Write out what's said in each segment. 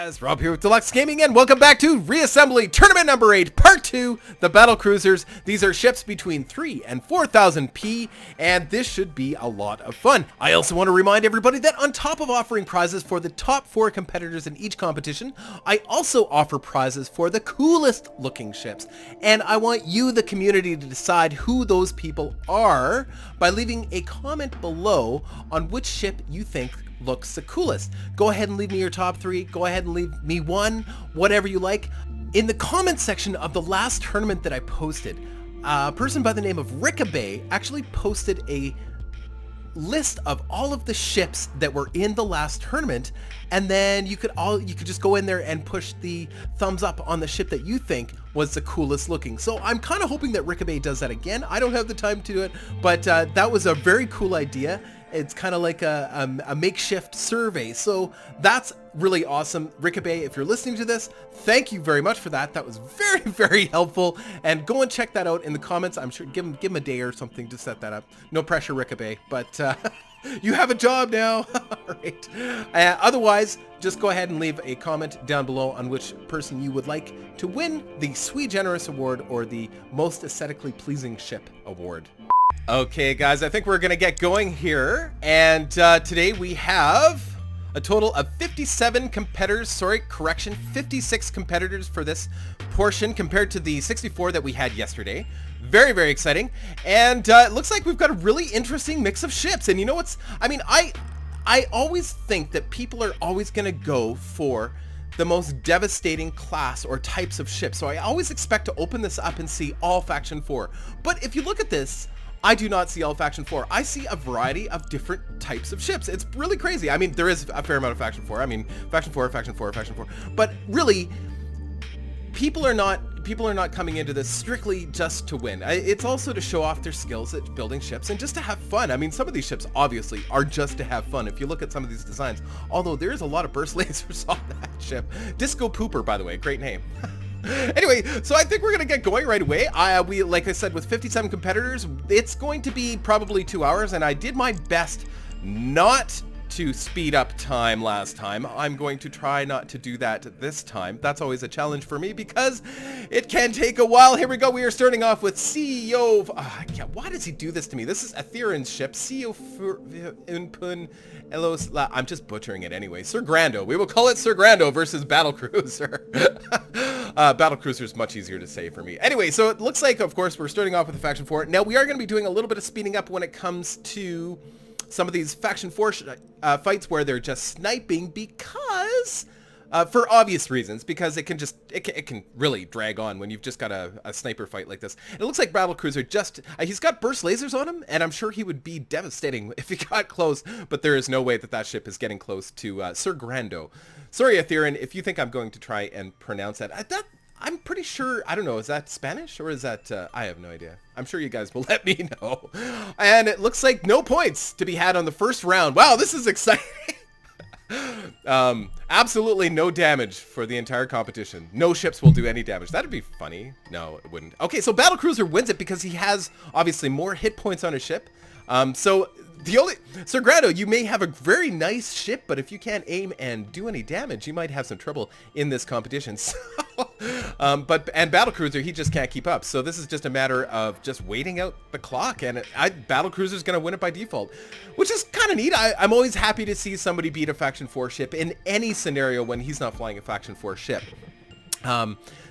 guys, Rob here with Deluks Gaming, and welcome back to Reassembly Tournament number 8, Part 2, the Battle Cruisers. These are ships between 3 and 4,000 P, and this should be a lot of fun. I also want to remind everybody that on top of offering prizes for the top 4 competitors in each competition, I also offer prizes for the coolest looking ships. And I want you, the community, to decide who those people are by leaving a comment below on which ship you think looks the coolest. Go ahead and leave me your top 3. Go ahead and leave me one, whatever you like. In the comment section of the last tournament that I posted, a person by the name of Rickabay actually posted a list of all of the ships that were in the last tournament, and then you could just go in there and push the thumbs up on the ship that you think was the coolest looking. So I'm kind of hoping that Rickabay does that again. I don't have the time to do it, but that was a very cool idea. It's kind of like a makeshift survey. So that's really awesome. Rickabay, if you're listening to this, thank you very much for that. That was very, very helpful. And go and check that out in the comments. I'm sure give him a day or something to set that up. No pressure, Rickabay, but you have a job now. All right. Otherwise, just go ahead and leave a comment down below on which person you would like to win the Sui Generis Award or the Most Aesthetically Pleasing Ship Award. Okay, guys, I think we're going to get going here. And today we have a total of 57 competitors. 56 competitors for this portion compared to the 64 that we had yesterday. Very, very exciting. And it looks like we've got a really interesting mix of ships. And you know what's... I mean, I always think that people are always going to go for the most devastating class or types of ships. So I always expect to open this up and see all Faction 4. But if you look at this, I do not see all Faction 4. I see a variety of different types of ships. It's really crazy. I mean, there is a fair amount of Faction 4. I mean, Faction 4, Faction 4, Faction 4. But really, people are not coming into this strictly just to win. It's also to show off their skills at building ships and just to have fun. I mean, some of these ships obviously are just to have fun. If you look at some of these designs, although there's a lot of burst lasers on that ship. Disco Pooper, by the way, great name. Anyway, so I think we're going to get going right away. We, like I said, with 57 competitors, it's going to be probably 2 hours, and I did my best not to speed up time last time. I'm going to try not to do that this time. That's always a challenge for me because it can take a while. Here we go. We are starting off with CEO... why does he do this to me? This is Aetherin's ship. CEO Unpun Elos... I'm just butchering it anyway. Sir Grando. We will call it Sir Grando versus Battlecruiser. Battlecruiser is much easier to say for me. Anyway, so it looks like, of course, we're starting off with the Faction 4. Now, we are going to be doing a little bit of speeding up when it comes to some of these Faction 4 fights where they're just sniping because, for obvious reasons, because it can really drag on when you've just got a sniper fight like this. And it looks like Battlecruiser just, he's got burst lasers on him, and I'm sure he would be devastating if he got close, but there is no way that ship is getting close to Sir Grando. Sorry, Aetherin, if you think I'm going to try and pronounce that. I'm pretty sure, I don't know, is that Spanish or is that, I have no idea. I'm sure you guys will let me know. And it looks like no points to be had on the first round. Wow, this is exciting. Absolutely no damage for the entire competition. No ships will do any damage. That'd be funny. No, it wouldn't. Okay, so Battlecruiser wins it because he has obviously more hit points on his ship. Sir Grado, you may have a very nice ship, but if you can't aim and do any damage, you might have some trouble in this competition. So, and Battlecruiser, he just can't keep up. So this is just a matter of just waiting out the clock, and Battlecruiser's going to win it by default, which is kind of neat. I'm always happy to see somebody beat a Faction 4 ship in any scenario when he's not flying a Faction 4 ship.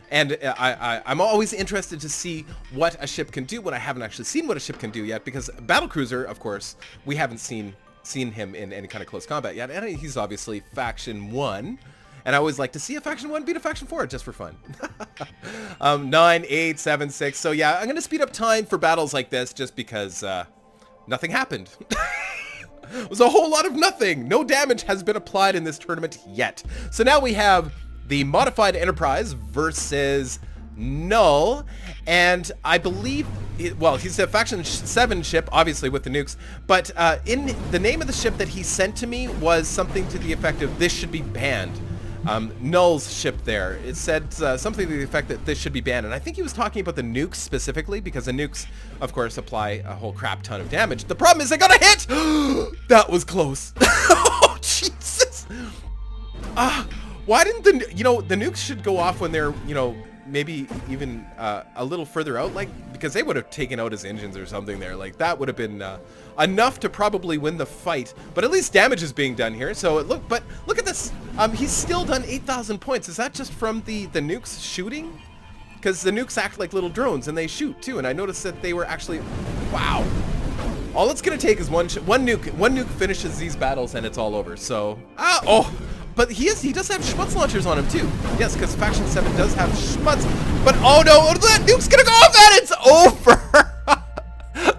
And I'm always interested to see what a ship can do when I haven't actually seen what a ship can do yet, because Battlecruiser, of course, we haven't seen him in any kind of close combat yet, and he's obviously Faction 1, and I always like to see a Faction 1 beat a Faction 4 just for fun. 9, 8, 7, 6, so yeah, I'm going to speed up time for battles like this just because nothing happened. It was a whole lot of nothing. No damage has been applied in this tournament yet. So now we have the Modified Enterprise versus Null, and I believe, he's a Faction 7 ship, obviously with the nukes, but in the name of the ship that he sent to me was something to the effect of, this should be banned. Null's ship there, it said something to the effect that this should be banned, and I think he was talking about the nukes specifically, because the nukes, of course, apply a whole crap ton of damage. The problem is I got a hit! That was close. Oh, Jesus! Why didn't the, you know, the nukes should go off when they're, you know, maybe even a little further out, like, because they would have taken out his engines or something there. Like, that would have been enough to probably win the fight. But at least damage is being done here. So look at this. He's still done 8,000 points. Is that just from the nukes shooting? Because the nukes act like little drones and they shoot too. And I noticed that they were actually, wow. All it's gonna take is one nuke. One nuke finishes these battles and it's all over. So, but he does have Schmutz launchers on him too. Yes, because Faction 7 does have Schmutz. But oh no, that nuke's gonna go off and it's over!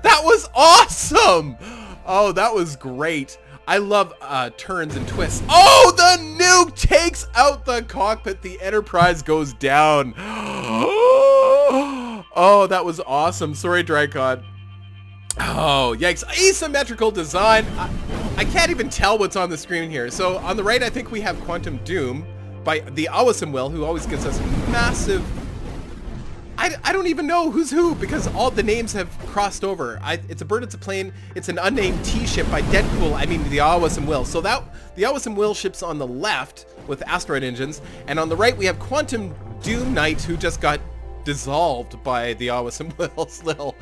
That was awesome! Oh, that was great. I love turns and twists. Oh, the nuke takes out the cockpit. The Enterprise goes down. Oh, that was awesome. Sorry, Drykod. Oh, yikes. Asymmetrical design. I can't even tell what's on the screen here. So on the right, I think we have Quantum Doom by the Awesome Will, who always gives us massive... I don't even know who's who because all the names have crossed over. It's a bird, it's a plane, it's an unnamed T-ship by Deadpool, I mean the Awesome Will. So that the Awesome Will ship's on the left with asteroid engines, and on the right we have Quantum Doom Knight, who just got dissolved by the Awesome Will's little,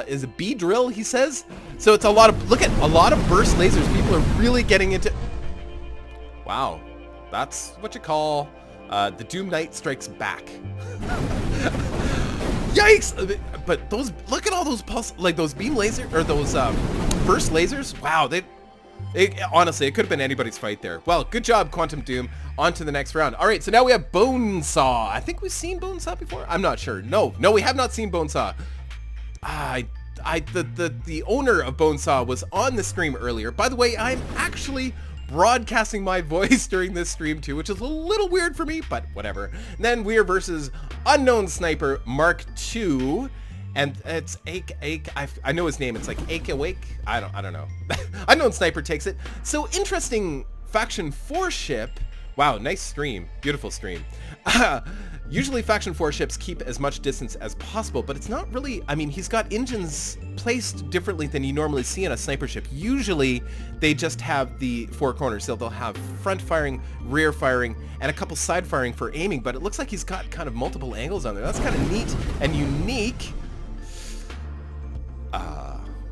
is it B-drill, he says? So it's a lot of, look at, a lot of burst lasers. People are really getting into, wow, that's what you call, the Doom Knight strikes back. Yikes! But those, look at all those pulse, like those beam laser, or those burst lasers. Wow, honestly, it could have been anybody's fight there. Well, good job, Quantum Doom. On to the next round. All right, so now we have Bonesaw. I think we've seen Bonesaw before. I'm not sure. No, we have not seen Bonesaw. The owner of Bonesaw was on the stream earlier. By the way, I'm actually broadcasting my voice during this stream too, which is a little weird for me, but whatever. And then we are versus Unknown Sniper Mark II, and it's I know his name. It's like Awake. I don't know. Unknown Sniper takes it. So interesting Faction 4 ship. Wow, nice stream. Beautiful stream. Usually Faction 4 ships keep as much distance as possible, but it's not really, I mean, he's got engines placed differently than you normally see in a sniper ship. Usually they just have the four corners, so they'll have front firing, rear firing, and a couple side firing for aiming, but it looks like he's got kind of multiple angles on there. That's kind of neat and unique.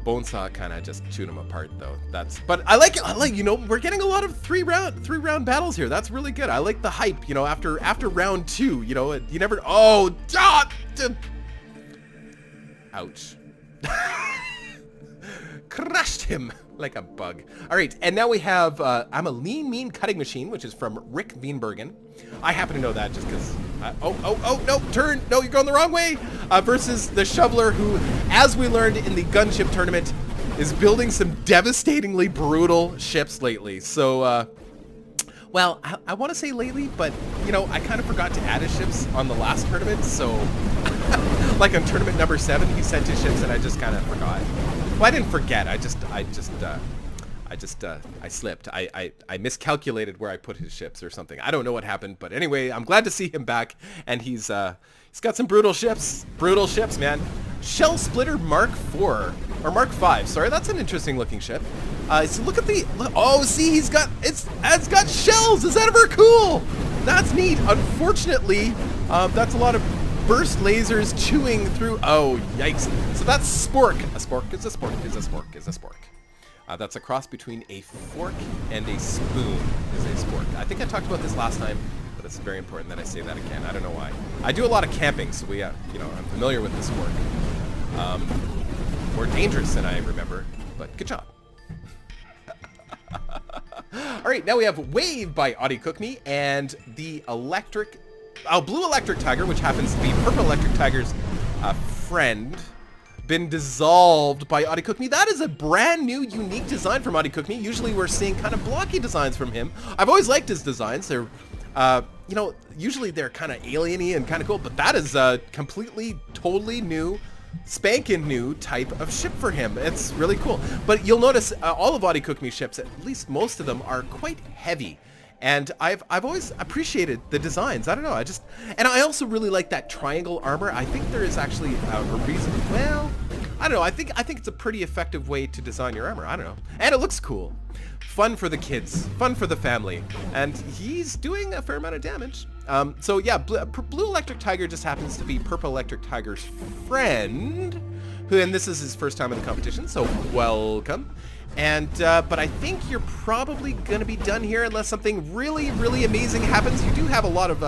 Bonesaw kind of just chewed him apart though. But I like it. You know, we're getting a lot of three round battles here. That's really good. I like the hype, you know, after round 2, you know, you never, ouch. Crushed him like a bug. All right, and now we have I'm a Lean Mean Cutting Machine, which is from Rick Wienbergen. I happen to know that just because, no, turn, no, you're going the wrong way, versus the Shoveler, who, as we learned in the Gunship tournament, is building some devastatingly brutal ships lately. So, well, I want to say lately, but, you know, I kind of forgot to add his ships on the last tournament, so, like on tournament number 7, he sent his ships, and I just kind of forgot. Well, I didn't forget, I slipped. I miscalculated where I put his ships or something. I don't know what happened, but anyway, I'm glad to see him back, and he's got some brutal ships, man. Shell Splitter Mark 4 or Mark 5. Sorry, that's an interesting looking ship. So look at see, it's got shells. Is that ever cool? That's neat. Unfortunately, that's a lot of burst lasers chewing through. Oh, yikes. So that's Spork. A Spork is a Spork is a Spork is a Spork. That's a cross between a fork and a spoon is a spork. I think I talked about this last time, but it's very important that I say that again. I don't know why. I do a lot of camping, so you know, I'm familiar with the spork. More dangerous than I remember, but good job. All right, now we have Wave by Audie Cookme and the Blue Electric Tiger, which happens to be Purple Electric Tiger's friend, been dissolved by Audie Cookme. That is a brand new, unique design from Audie Cookme. Usually we're seeing kind of blocky designs from him. I've always liked his designs. They're, you know, usually they're kind of alien-y and kind of cool, but that is a completely, totally new, spanking new type of ship for him. It's really cool. But you'll notice all of Audie Cookme's ships, at least most of them, are quite heavy. And I've always appreciated the designs. I don't know, and I also really like that triangle armor. I think there is actually a reason, well, I don't know. I think it's a pretty effective way to design your armor. I don't know. And it looks cool. Fun for the kids. Fun for the family. And he's doing a fair amount of damage. So yeah, Blue Electric Tiger just happens to be Purple Electric Tiger's friend. And this is his first time in the competition, so welcome. And but I think you're probably gonna be done here unless something really, really amazing happens. You do have a lot of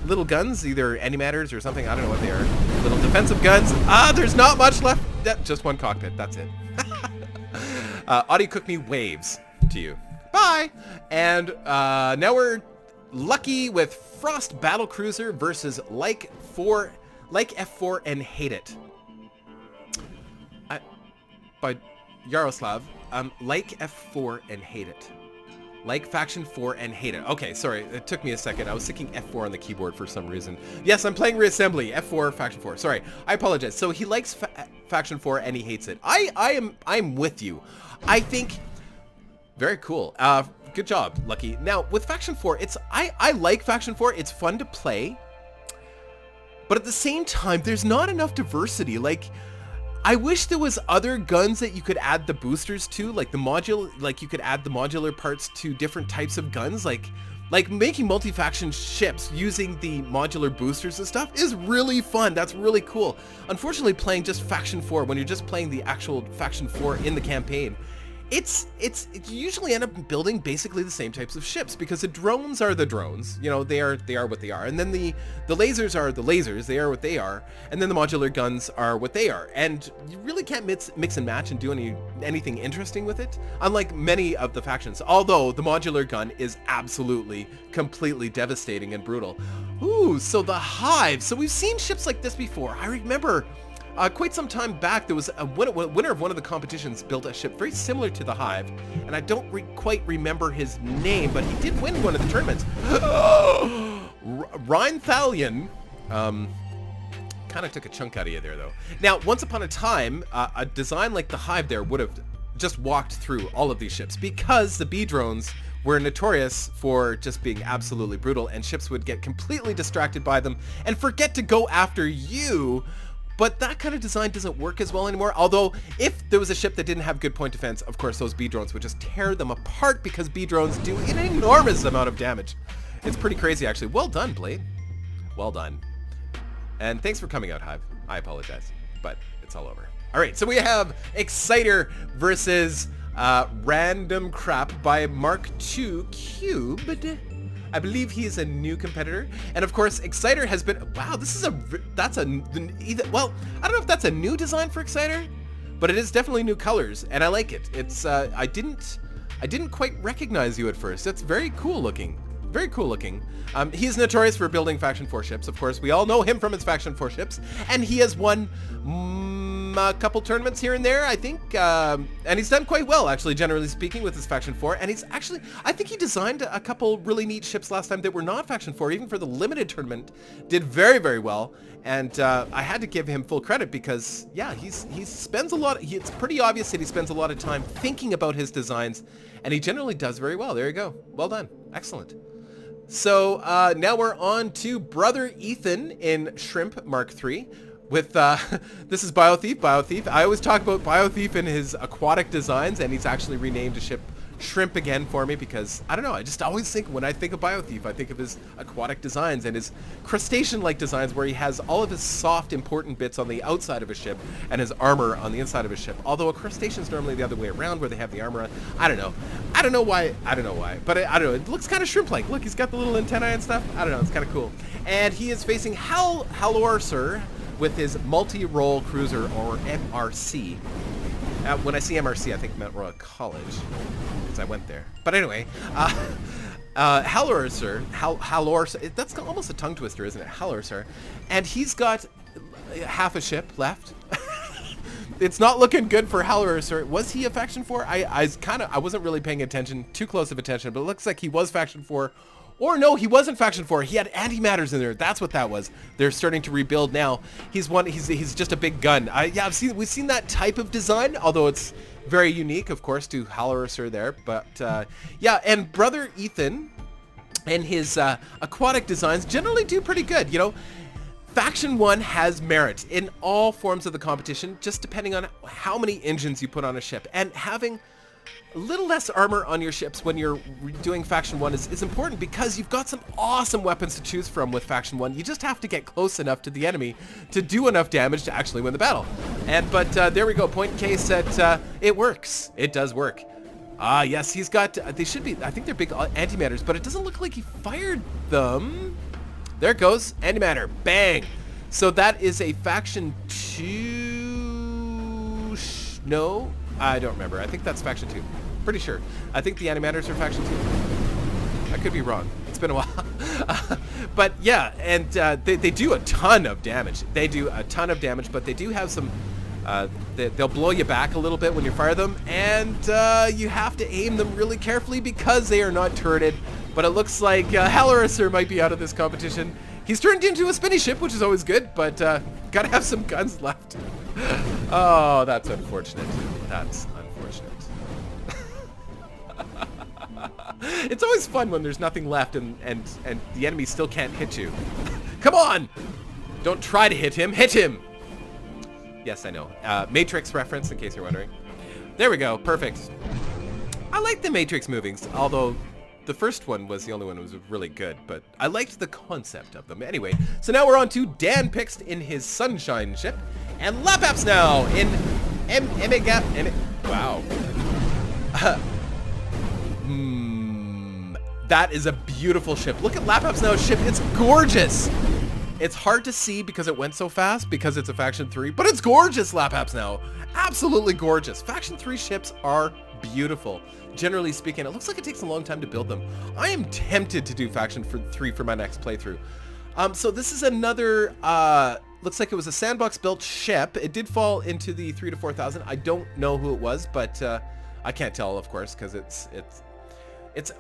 little guns, either antimatters or something. I don't know what they are. Little defensive guns. There's not much left. Just one cockpit. That's it. Audio Cook Me waves to you. Bye. And now we're lucky with Frost Battlecruiser versus like F4 and Hate It. By Yaroslav, like F4 and Hate It. Like Faction 4 and Hate It. Okay, sorry, it took me a second. I was thinking F4 on the keyboard for some reason. Yes, I'm playing Reassembly, F4, Faction 4. Sorry, I apologize. So he likes Faction 4 and he hates it. I'm with you. I think, very cool. Good job, Lucky. Now, with Faction 4, I like Faction 4. It's fun to play. But at the same time, there's not enough diversity. Like, I wish there was other guns that you could add the boosters to, like you could add the modular parts to different types of guns, like making multi-faction ships using the modular boosters and stuff is really fun. That's really cool. Unfortunately, playing just Faction 4, when you're just playing the actual Faction 4 in the campaign, you usually end up building basically the same types of ships because the drones are the drones. You know, they are what they are. And then the lasers are the lasers. They are what they are. And then the modular guns are what they are. And you really can't mix and match and do anything interesting with it, unlike many of the factions. Although the modular gun is absolutely, completely devastating and brutal. Ooh, so the Hive. So we've seen ships like this before. I remember quite some time back, there was a winner of one of the competitions built a ship very similar to the Hive, and I don't quite remember his name, but he did win one of the tournaments. Rheinthalion kind of took a chunk out of you there, though. Now, once upon a time, a design like the Hive there would have just walked through all of these ships because the B drones were notorious for just being absolutely brutal, and ships would get completely distracted by them and forget to go after you. But that kind of design doesn't work as well anymore. Although, if there was a ship that didn't have good point defense, of course, those B drones would just tear them apart because B drones do an enormous amount of damage. It's pretty crazy, actually. Well done, Blade. Well done. And thanks for coming out, Hive. I apologize, but it's all over. All right, so we have Exciter versus Random Crap by Mark II Cubed. I believe he is a new competitor, and of course, Exciter has been. Wow, this is well, I don't know if that's a new design for Exciter, but it is definitely new colors, and I like it. It's I didn't quite recognize you at first. That's very cool looking. Very cool looking. He is notorious for building Faction 4 ships. Of course, we all know him from his Faction 4 ships, and he has won a couple tournaments here and there, I think, and he's done quite well, actually, generally speaking, with his Faction 4, and he's actually, I think he designed a couple really neat ships last time that were not Faction 4, even for the limited tournament, did very, very well, and I had to give him full credit because, yeah, he spends a lot, it's pretty obvious that he spends a lot of time thinking about his designs, and he generally does very well. There you go. Well done. Excellent. So now we're on to Brother Ethan in Shrimp Mark III with, this is Biothief. I always talk about Biothief and his aquatic designs, and he's actually renamed a ship Shrimp again for me because, I don't know, I just always think, when I think of Biothief, I think of his aquatic designs and his crustacean-like designs where he has all of his soft, important bits on the outside of a ship and his armor on the inside of a ship. Although a crustacean is normally the other way around where they have the armor on. I don't know why, but I don't know, it looks kind of shrimp-like. Look, he's got the little antennae and stuff. I don't know, it's kind of cool. And he is facing Halorser with his multi-role cruiser, or MRC. When I see MRC, I think Mount Royal College, because I went there. But anyway, Halorser, that's almost a tongue twister, isn't it? Halorser, and he's got half a ship left. It's not looking good for Halorser. Was he a Faction 4? I wasn't really paying attention, too close of attention, but it looks like he was Faction 4. Or no, he wasn't Faction 4. He had antimatters in there. That's what that was. They're starting to rebuild now. He's just a big gun. We've seen that type of design, although it's very unique, of course, to Halorser there. But yeah, and Brother Ethan and his aquatic designs generally do pretty good. You know, Faction 1 has merit in all forms of the competition, just depending on how many engines you put on a ship. And having a little less armor on your ships when you're doing Faction 1 is important, because you've got some awesome weapons to choose from with Faction 1. You just have to get close enough to the enemy to do enough damage to actually win the battle. But there we go, point in case that it works. It does work. Yes, he's got, they should be, I think they're big antimatters, but it doesn't look like he fired them. There it goes, antimatter, bang. So that is a Faction 2, no, I don't remember. I think that's Faction 2, pretty sure. I think the antimatters are Faction 2. I could be wrong, it's been a while. But yeah, and they do a ton of damage. They do a ton of damage, but they do have some, they'll blow you back a little bit when you fire them, and you have to aim them really carefully because they are not turreted. But it looks like Hellraiser might be out of this competition. He's turned into a spinny ship, which is always good, but gotta have some guns left. Oh, that's unfortunate. That's unfortunate. It's always fun when there's nothing left and the enemy still can't hit you. Come on! Don't try to hit him. Hit him! Yes, I know. Matrix reference, in case you're wondering. There we go. Perfect. I like the Matrix movies, although the first one was the only one that was really good, but I liked the concept of them. Anyway, so now we're on to Dan Pixt in his Sunshine ship, and Lapaps now in wow. That is a beautiful ship. Look at Lapaps now's ship. It's gorgeous. It's hard to see because it went so fast because it's a Faction 3, but it's gorgeous, Lapaps now. Absolutely gorgeous. Faction 3 ships are beautiful. Generally speaking, it looks like it takes a long time to build them. I am tempted to do Faction 3 for my next playthrough. So this is another, looks like it was a sandbox built ship. It did fall into the 3,000 to 4,000. I don't know who it was, but I can't tell, of course, because it's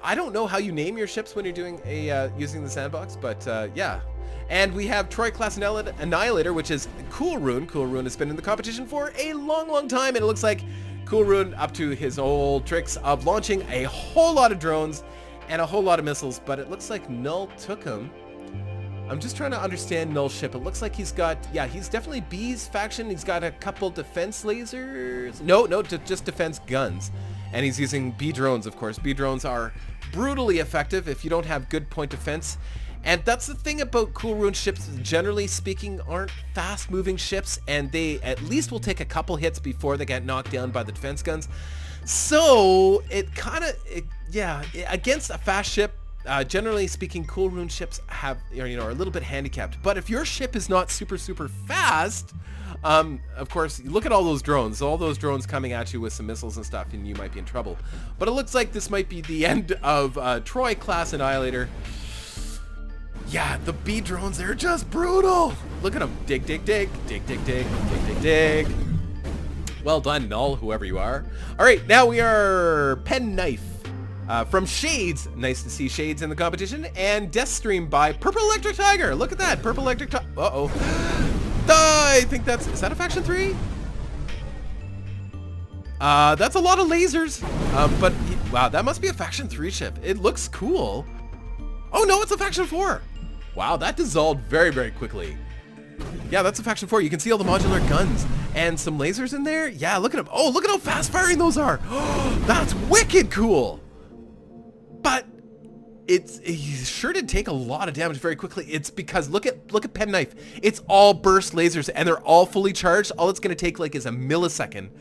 I don't know how you name your ships when you're doing a using the sandbox, but yeah. And we have Troy Class Annihilator, which is Cool Rune. Cool Rune has been in the competition for a long, long time, and it looks like Cool Rune up to his old tricks of launching a whole lot of drones and a whole lot of missiles, but it looks like Null took him. I'm just trying to understand Null's ship. It looks like he's got, yeah, he's definitely B's faction. He's got a couple defense lasers. No, just defense guns. And he's using B drones, of course. B drones are brutally effective if you don't have good point defense. And that's the thing about Cool Rune ships, generally speaking, aren't fast-moving ships, and they at least will take a couple hits before they get knocked down by the defense guns. So it kind of, yeah, against a fast ship, generally speaking, Cool Rune ships have, are a little bit handicapped. But if your ship is not super fast, of course, look at all those drones coming at you with some missiles and stuff, and you might be in trouble. But it looks like this might be the end of Troy Class Annihilator. Yeah, the B drones, they're just brutal. Look at them. Dig, dig, dig, dig, dig, dig, dig, dig, dig. Well done, Null, whoever you are. All right, now we are Pen Knife from Shades. Nice to see Shades in the competition. And Deathstream by Purple Electric Tiger. Look at that, Purple Electric Tiger. Uh-oh. I think is that a Faction 3? That's a lot of lasers. But, wow, that must be a Faction 3 ship. It looks cool. Oh, no, it's a Faction 4. Wow, that dissolved very, very quickly. Yeah, that's a Faction 4. You can see all the modular guns and some lasers in there. Yeah, look at them. Oh, look at how fast firing those are. That's wicked cool. But it sure did take a lot of damage very quickly. It's because look at Pen Knife. It's all burst lasers and they're all fully charged. All it's going to take like is a millisecond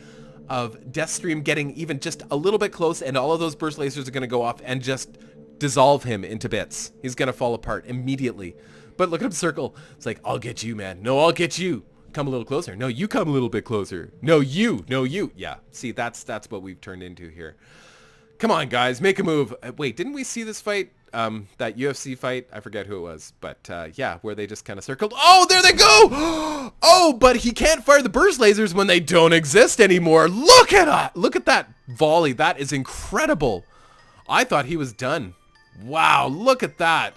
of Deathstream getting even just a little bit close, and all of those burst lasers are going to go off and just dissolve him into bits. He's gonna fall apart immediately. But look at him circle. It's like, I'll get you, man. No, I'll get you. Come a little closer. No, you come a little bit closer. No, you. No, you. Yeah. See, that's what we've turned into here. Come on, guys, make a move. Wait, didn't we see this fight? That UFC fight? I forget who it was, but yeah, where they just kind of circled. Oh, there they go. Oh, but he can't fire the burst lasers when they don't exist anymore. Look at that volley. That is incredible. I thought he was done. Wow, look at that.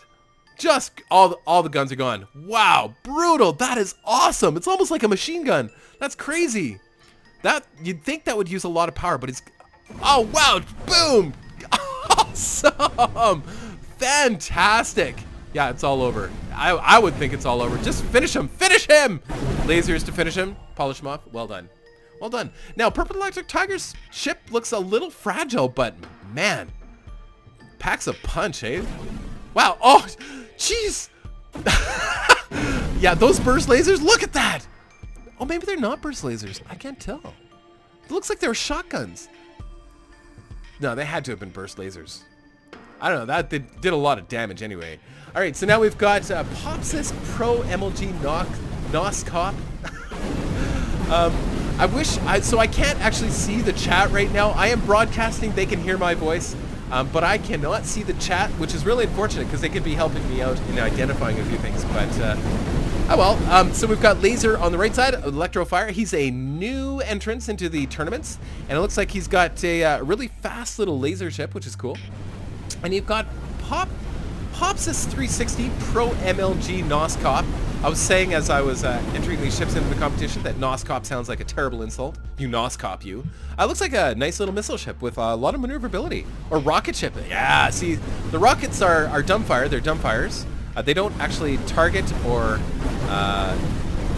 Just all the guns are gone. Wow, brutal. That is awesome. It's almost like a machine gun. That's crazy. That you'd think that would use a lot of power, but it's, oh wow, boom. Awesome. Fantastic. Yeah, it's all over. I would think it's all over. Just finish him. Finish him! Lasers to finish him. Polish him off. Well done. Well done. Now, Purple Electric Tiger's ship looks a little fragile, but man, packs a punch, eh? Wow. Oh, jeez. Yeah, those burst lasers. Look at that. Oh, maybe they're not burst lasers. I can't tell. It looks like they were shotguns. No, they had to have been burst lasers. I don't know. That did a lot of damage anyway. All right, so now we've got Popsis Pro MLG Nos Cop. I wish, so I can't actually see the chat right now. I am broadcasting, they can hear my voice, but I cannot see the chat, which is really unfortunate because they could be helping me out in identifying a few things, but oh well. So we've got Laser on the right side, Electrofire. He's a new entrance into the tournaments, and it looks like he's got a really fast little laser ship, which is cool. And you've got Popsis 360 Pro MLG Nos Cop. I was saying as I was entering these ships into the competition that Nos Cop sounds like a terrible insult. You Nos Cop, you. Looks like a nice little missile ship with a lot of maneuverability. Or rocket ship. Yeah, see, the rockets are dumbfire. They're dumbfires. They don't actually target or...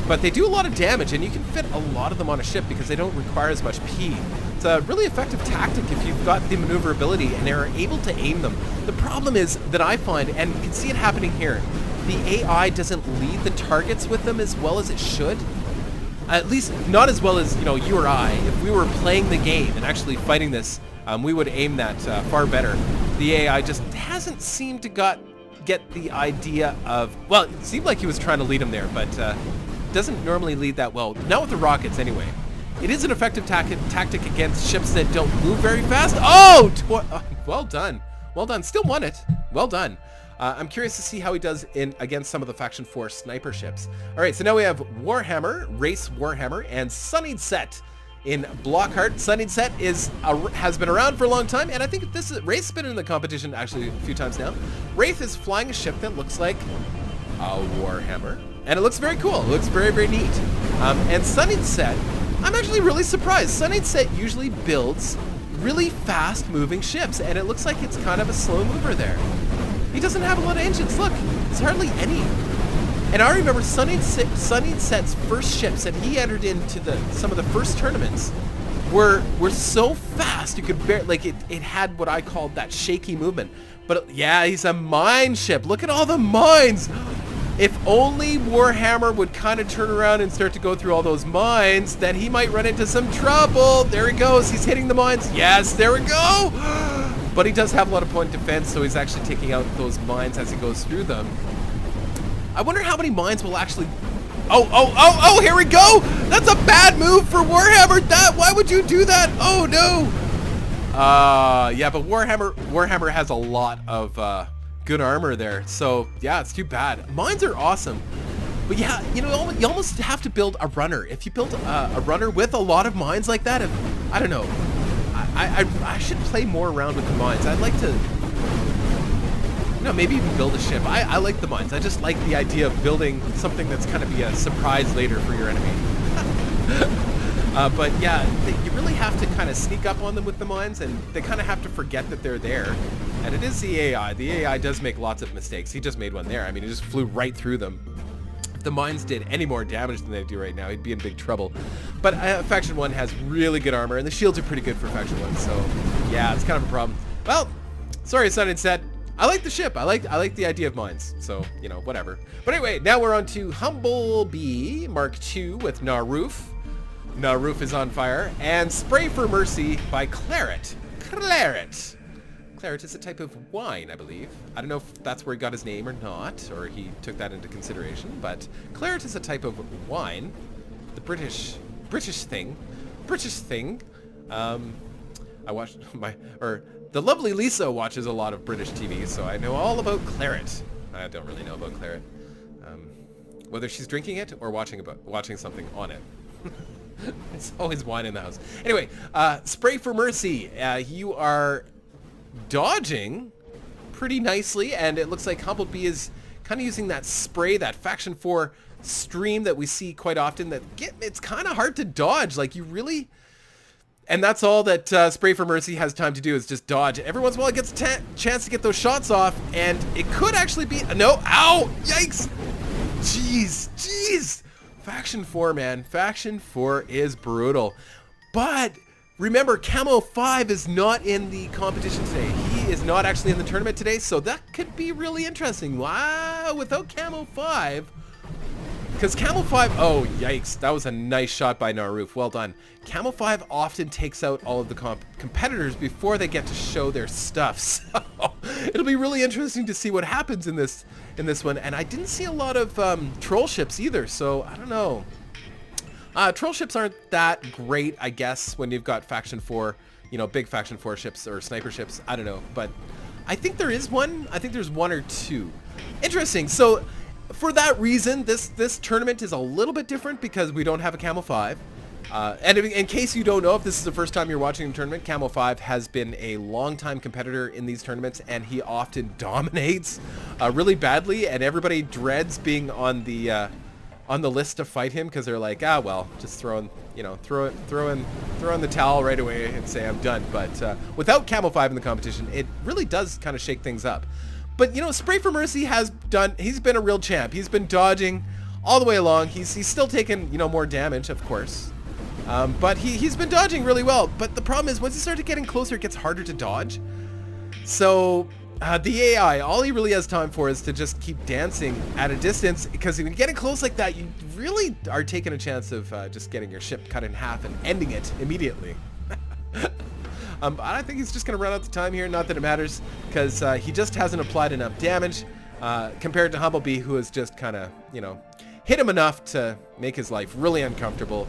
but they do a lot of damage, and you can fit a lot of them on a ship because they don't require as much P. It's a really effective tactic if you've got the maneuverability and are able to aim them. The problem is that I find, and you can see it happening here, the AI doesn't lead the targets with them as well as it should. At least not as well as, you know, you or I. If we were playing the game and actually fighting this, we would aim that far better. The AI just hasn't seemed to get the idea of, well, it seemed like he was trying to lead him there, but doesn't normally lead that well. Not with the rockets anyway. It is an effective tactic against ships that don't move very fast. Oh, well done. Well done. Still won it. Well done. I'm curious to see how he does against some of the Faction 4 sniper ships. All right, so now we have Warhammer, Race Warhammer, and Sunnied Set in Blockhart. Sunnied Set has been around for a long time, and I think Wraith's been in the competition actually a few times now. Wraith is flying a ship that looks like a Warhammer, and it looks very cool. It looks very, very neat. And Sunnied Set, I'm actually really surprised. Sunnied Set usually builds really fast-moving ships, and it looks like it's kind of a slow mover there. He doesn't have a lot of engines. Look, there's hardly any. And I remember Sunnied Set's first ships that he entered into some of the first tournaments were so fast you could barely, like it had what I called that shaky movement. But yeah, he's a mine ship. Look at all the mines. If only Warhammer would kind of turn around and start to go through all those mines, then he might run into some trouble. There he goes. He's hitting the mines. Yes, there we go. But he does have a lot of point defense, so he's actually taking out those mines as he goes through them. I wonder how many mines will actually... Oh, here we go! That's a bad move for Warhammer! Why would you do that? Oh, no! Yeah, but Warhammer has a lot of good armor there, so yeah, it's too bad. Mines are awesome. But yeah, you know, you almost have to build a runner. If you build a runner with a lot of mines like that, I don't know. I should play more around with the mines. I'd like to, you know, maybe even build a ship. I like the mines. I just like the idea of building something that's kind of be a surprise later for your enemy. But yeah, you really have to kind of sneak up on them with the mines, and they kind of have to forget that they're there. And it is the AI. The AI does make lots of mistakes. He just made one there. I mean, he just flew right through them. If the mines did any more damage than they do right now, he'd be in big trouble. But Faction 1 has really good armor, and the shields are pretty good for Faction 1, so yeah, it's kind of a problem. Well, sorry, Sunnied Set. I like the ship. I like the idea of mines, so, you know, whatever. But anyway, now we're on to Humblebee Mark II with Naruf. Naruf is on fire, and Spray for Mercy by Claret. Claret is a type of wine, I believe. I don't know if that's where he got his name or not, or he took that into consideration, but Claret is a type of wine. The British thing. I watched the lovely Lisa watches a lot of British TV, so I know all about Claret. I don't really know about Claret. Whether she's drinking it or watching something on it. It's always wine in the house. Anyway, Spray for Mercy. You are dodging pretty nicely, and it looks like Humblebee is kind of using that spray, that Faction 4 stream that we see quite often. It's kind of hard to dodge. Like, you really... And that's all that Spray for Mercy has time to do is just dodge. Every once in a while it gets a chance to get those shots off, and it could actually be... No, ow! Yikes! Jeez! Faction 4, man. Faction 4 is brutal. But remember, Camo 5 is not in the competition today. He is not actually in the tournament today, so that could be really interesting. Wow, without Camo 5... Because Camo 5, oh yikes, that was a nice shot by Naruf, well done. Camo 5 often takes out all of the competitors before they get to show their stuff, so it'll be really interesting to see what happens in this one. And I didn't see a lot of troll ships either, so I don't know. Troll ships aren't that great, I guess, when you've got Faction 4, you know, big Faction 4 ships or sniper ships, I don't know. But I think there is one, I think there's one or two. Interesting, so... For that reason, this tournament is a little bit different because we don't have a Camo 5. And in case you don't know, if this is the first time you're watching the tournament, Camo 5 has been a long-time competitor in these tournaments, and he often dominates really badly, and everybody dreads being on the list to fight him because they're like, ah, well, just throw in the towel right away and say I'm done. But without Camo 5 in the competition, it really does kind of shake things up. But, you know, Spray for Mercy he's been a real champ. He's been dodging all the way along. He's still taking, you know, more damage, of course. But he's been dodging really well. But the problem is, once he started getting closer, it gets harder to dodge. So, the AI, all he really has time for is to just keep dancing at a distance. Because when you're getting close like that, you really are taking a chance of just getting your ship cut in half and ending it immediately. I think he's just going to run out the time here. Not that it matters, because he just hasn't applied enough damage compared to Humblebee, who has just kind of, you know, hit him enough to make his life really uncomfortable.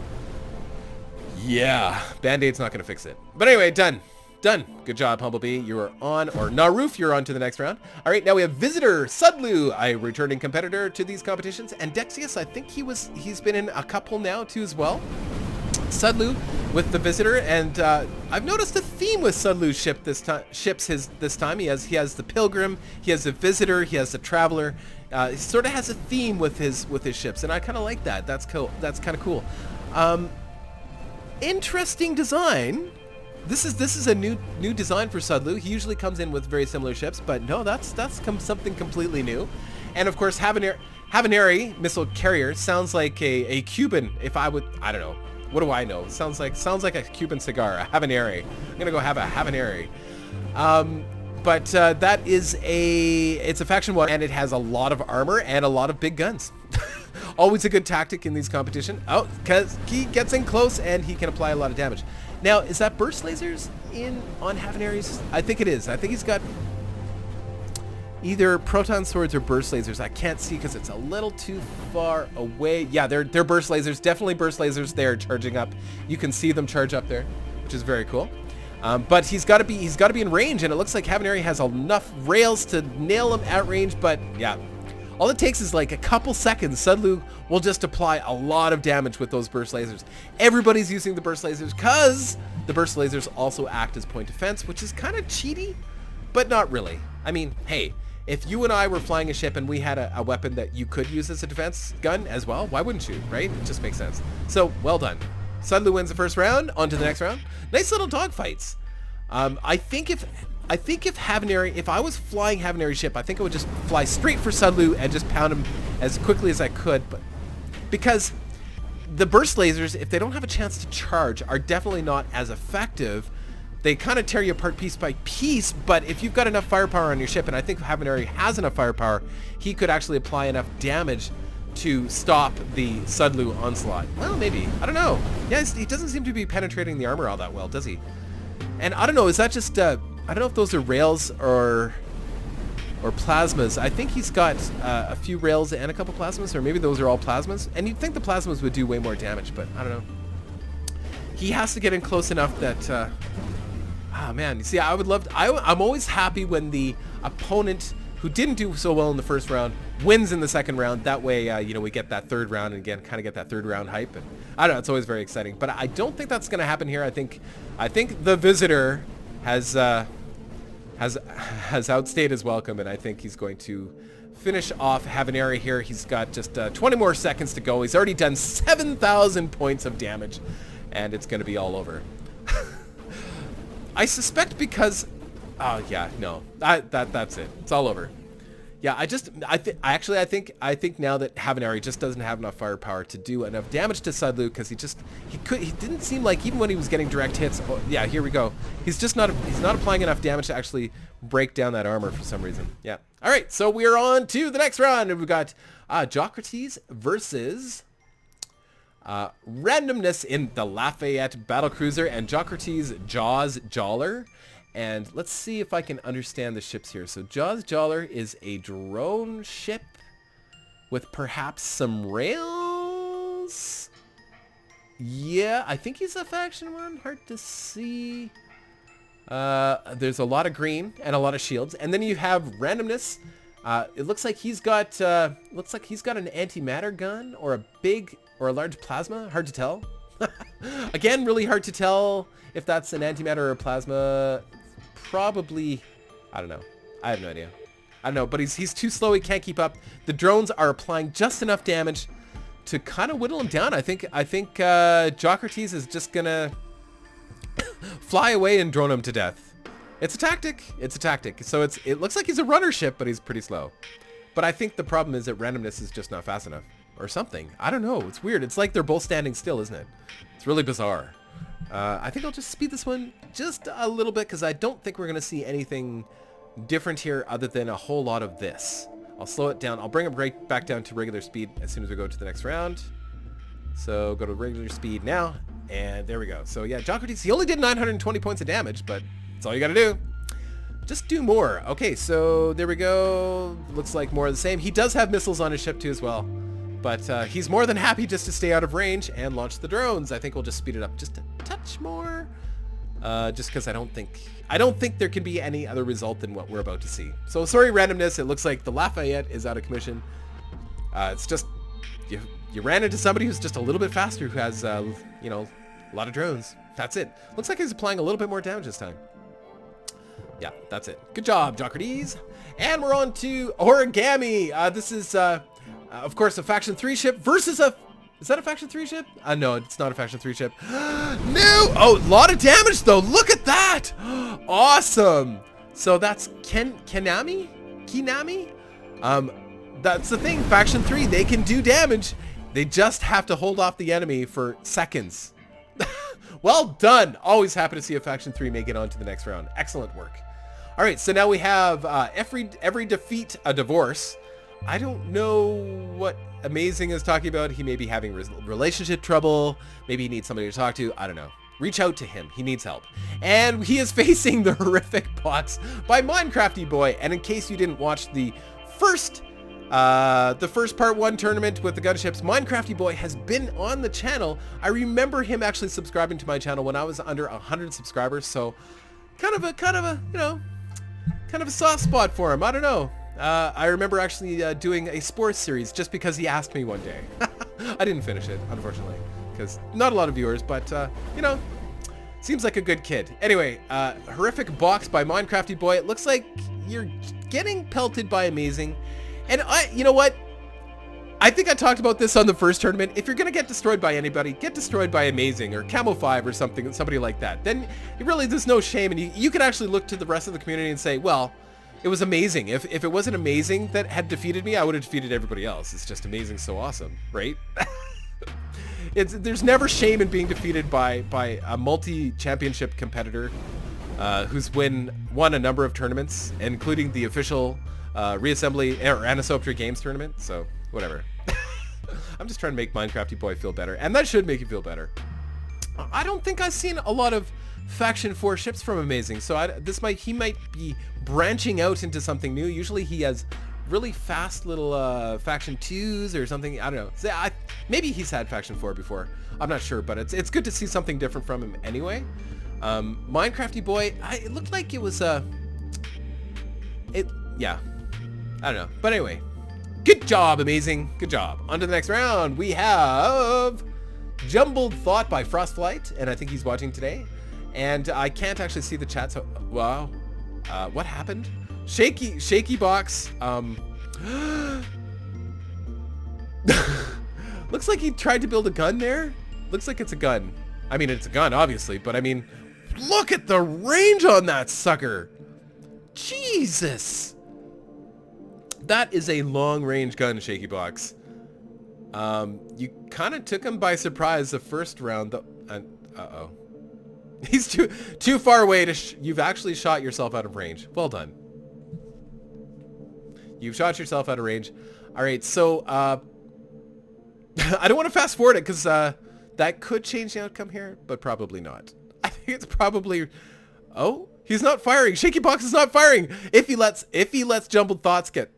Yeah, Band-Aid's not going to fix it. But anyway, done. Good job, Humblebee. You're on, or Naruf, you're on to the next round. All right, now we have Visitor Sudlu, a returning competitor to these competitions, and Dexius, I think he's been in a couple now too as well. Sudlu with the Visitor, and I've noticed a theme with Sudlu's ship this time. He has the Pilgrim, he has the Visitor, he has the Traveler. He sort of has a theme with his ships, and I kind of like that. That's cool. That's kind of cool. Interesting design. This is a new design for Sudlu. He usually comes in with very similar ships, but no, that's something completely new. And of course, Havaneri missile carrier sounds like a Cuban. I don't know. What do I know? It sounds like a Cuban cigar, a Havaneri. I'm gonna go have a Havaneri. But that is it's a faction 1, and it has a lot of armor and a lot of big guns. Always a good tactic in these competitions. Oh, because he gets in close and he can apply a lot of damage. Now, is that burst lasers on Havaneri's? I think it is. I think he's got either proton swords or burst lasers. I can't see because it's a little too far away. Yeah, they're burst lasers. Definitely burst lasers. They are charging up. You can see them charge up there, which is very cool. But he's got to be in range, and it looks like Havaneri has enough rails to nail him at range. But yeah, all it takes is like a couple seconds. Sudlu will just apply a lot of damage with those burst lasers. Everybody's using the burst lasers because the burst lasers also act as point defense, which is kind of cheaty, but not really. I mean, hey, if you and I were flying a ship and we had a weapon that you could use as a defense gun as well, why wouldn't you, right? It just makes sense. So, well done. Sudlu wins the first round. On to the next round. Nice little dogfights. I think if Havaneri, if I was flying Havaneri's ship, I think I would just fly straight for Sudlu and just pound him as quickly as I could. But because the burst lasers, if they don't have a chance to charge, are definitely not as effective. They kind of tear you apart piece by piece, but if you've got enough firepower on your ship, and I think Havaneri has enough firepower, he could actually apply enough damage to stop the Sudlu onslaught. Well, maybe. I don't know. Yeah, he doesn't seem to be penetrating the armor all that well, does he? And I don't know, is that just, I don't know if those are rails or plasmas. I think he's got a few rails and a couple plasmas, or maybe those are all plasmas. And you'd think the plasmas would do way more damage, but I don't know. He has to get in close enough that... Oh man, you see, I'm always happy when the opponent who didn't do so well in the first round wins in the second round. That way, you know, we get that third round and again, kind of get that third round hype. And I don't know, it's always very exciting. But I don't think that's going to happen here. I think the Visitor has outstayed his welcome, and I think he's going to finish off Havaneri here. He's got just 20 more seconds to go. He's already done 7,000 points of damage, and it's going to be all over. I suspect because, oh yeah, no, that's it. It's all over. Yeah, I think now that Havanari just doesn't have enough firepower to do enough damage to Sadlu, because he didn't seem like, even when he was getting direct hits, oh, yeah, here we go. He's not applying enough damage to actually break down that armor for some reason. Yeah. All right, so we are on to the next round, and we've got Jocrates versus Randomness in the Lafayette Battlecruiser and Jocrates Jaws Jawler. And let's see if I can understand the ships here. So Jaws Jawler is a drone ship with perhaps some rails. Yeah, I think he's a faction one. Hard to see. There's a lot of green and a lot of shields. And then you have Randomness. It looks like he's got an antimatter gun or a large plasma. Hard to tell. Again, really hard to tell if that's an antimatter or a plasma. Probably, I don't know. I have no idea. I don't know, but he's too slow. He can't keep up. The drones are applying just enough damage to kind of whittle him down. I think Jocrates is just gonna fly away and drone him to death. It's a tactic. It's a tactic. So it looks like he's a runner ship, but he's pretty slow. But I think the problem is that Randomness is just not fast enough or something. I don't know. It's weird. It's like they're both standing still, isn't it? It's really bizarre. I think I'll just speed this one just a little bit because I don't think we're going to see anything different here other than a whole lot of this. I'll slow it down. I'll bring it right back down to regular speed as soon as we go to the next round. So go to regular speed now, and there we go. So yeah, Jocrates, he only did 920 points of damage, but that's all you got to do. Just do more. Okay, so there we go. Looks like more of the same. He does have missiles on his ship too as well. But he's more than happy just to stay out of range and launch the drones. I think we'll just speed it up just a touch more. Just because I don't think there can be any other result than what we're about to see. So sorry, Randomness. It looks like the Lafayette is out of commission. It's just you ran into somebody who's just a little bit faster, who has a lot of drones. That's it. Looks like he's applying a little bit more damage this time. Yeah, that's it. Good job, Jocrates. And we're on to Origami. This is of course, a Faction 3 ship versus a... Is that a Faction 3 ship? No, it's not a Faction 3 ship. No! Oh, a lot of damage, though. Look at that! Awesome! So that's Kinami? That's the thing. Faction 3, they can do damage. They just have to hold off the enemy for seconds. Well done! Always happy to see a Faction 3 make it on to the next round. Excellent work. All right, so now we have every defeat a divorce. I don't know what Amazing is talking about. He may be having relationship trouble. Maybe he needs somebody to talk to. I don't know. Reach out to him. He needs help. And he is facing the horrific box by Minecrafty Boy. And in case you didn't watch the first part 1 tournament with the gunships, Minecrafty Boy has been on the channel. I remember him actually subscribing to my channel when I was under 100 subscribers. So kind of a soft spot for him. I don't know. I remember actually doing a sports series just because he asked me one day. I didn't finish it, unfortunately, because not a lot of viewers, but, seems like a good kid. Anyway, horrific box by Minecrafty Boy. It looks like you're getting pelted by Amazing. And you know what? I think I talked about this on the first tournament. If you're going to get destroyed by anybody, get destroyed by Amazing or Camo 5 or somebody like that. Then really there's no shame, and you can actually look to the rest of the community and say, well, it was Amazing. If it wasn't Amazing that had defeated me, I would have defeated everybody else. It's just Amazing so awesome, right? There's never shame in being defeated by a multi-championship competitor who's won a number of tournaments, including the official Reassembly or Anisoptry Games tournament. So whatever. I'm just trying to make Minecrafty Boy feel better, and that should make you feel better. I don't think I've seen a lot of Faction 4 ships from Amazing, so he might be branching out into something new. Usually he has really fast little Faction 2s or something. I don't know. So maybe he's had Faction 4 before. I'm not sure, but it's good to see something different from him anyway. Minecrafty Boy, it looked like it was yeah, I don't know. But anyway, good job, Amazing. Good job. On to the next round. We have Jumbled Thought by Frostflight, and I think he's watching today. And I can't actually see the chat, so wow. What happened? Shaky box. Looks like he tried to build a gun there. Looks like it's a gun. I mean, it's a gun, obviously, but I mean, Look at the range on that sucker. Jesus. That is a long-range gun, Shaky Box. You kind of took him by surprise the first round. Uh-oh. He's too far away to... You've actually shot yourself out of range. Well done. You've shot yourself out of range. All right, so... I don't want to fast forward it because that could change the outcome here, but probably not. I think it's probably... Oh, he's not firing. Shaky Box is not firing. If he lets Jumbled Thoughts get...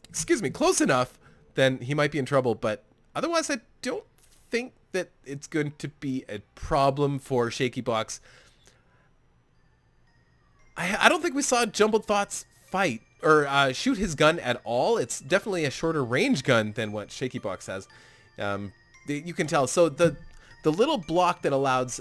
Excuse me, close enough, then he might be in trouble, but otherwise I don't think that it's going to be a problem for Shaky Box. I don't think we saw Jumbled Thoughts fight or shoot his gun at all. It's definitely a shorter range gun than what Shaky Box has. You can tell. So the little block that allows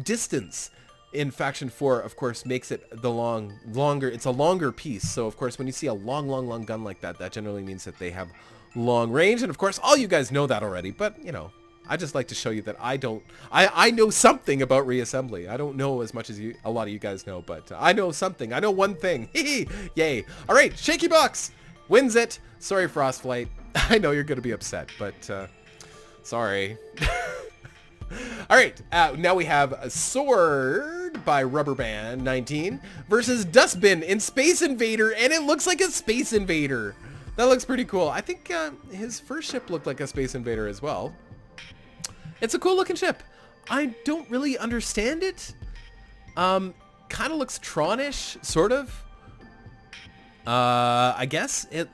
distance in Faction 4, of course, makes it the longer. It's a longer piece. So, of course, when you see a long gun like that, that generally means that they have long range. And, of course, all you guys know that already. But, you know, I just like to show you that I know something about reassembly. I don't know as much as a lot of you guys know, but I know something. I know one thing. Yay. All right, Shaky Box wins it. Sorry, Frostflight. I know you're going to be upset, but sorry. All right, now we have a Sword by Rubberband 19 versus Dustbin in Space Invader, and it looks like a Space Invader. That looks pretty cool. I think his first ship looked like a Space Invader as well. It's a cool looking ship. I don't really understand it. Kind of looks Tron-ish, sort of. I guess it...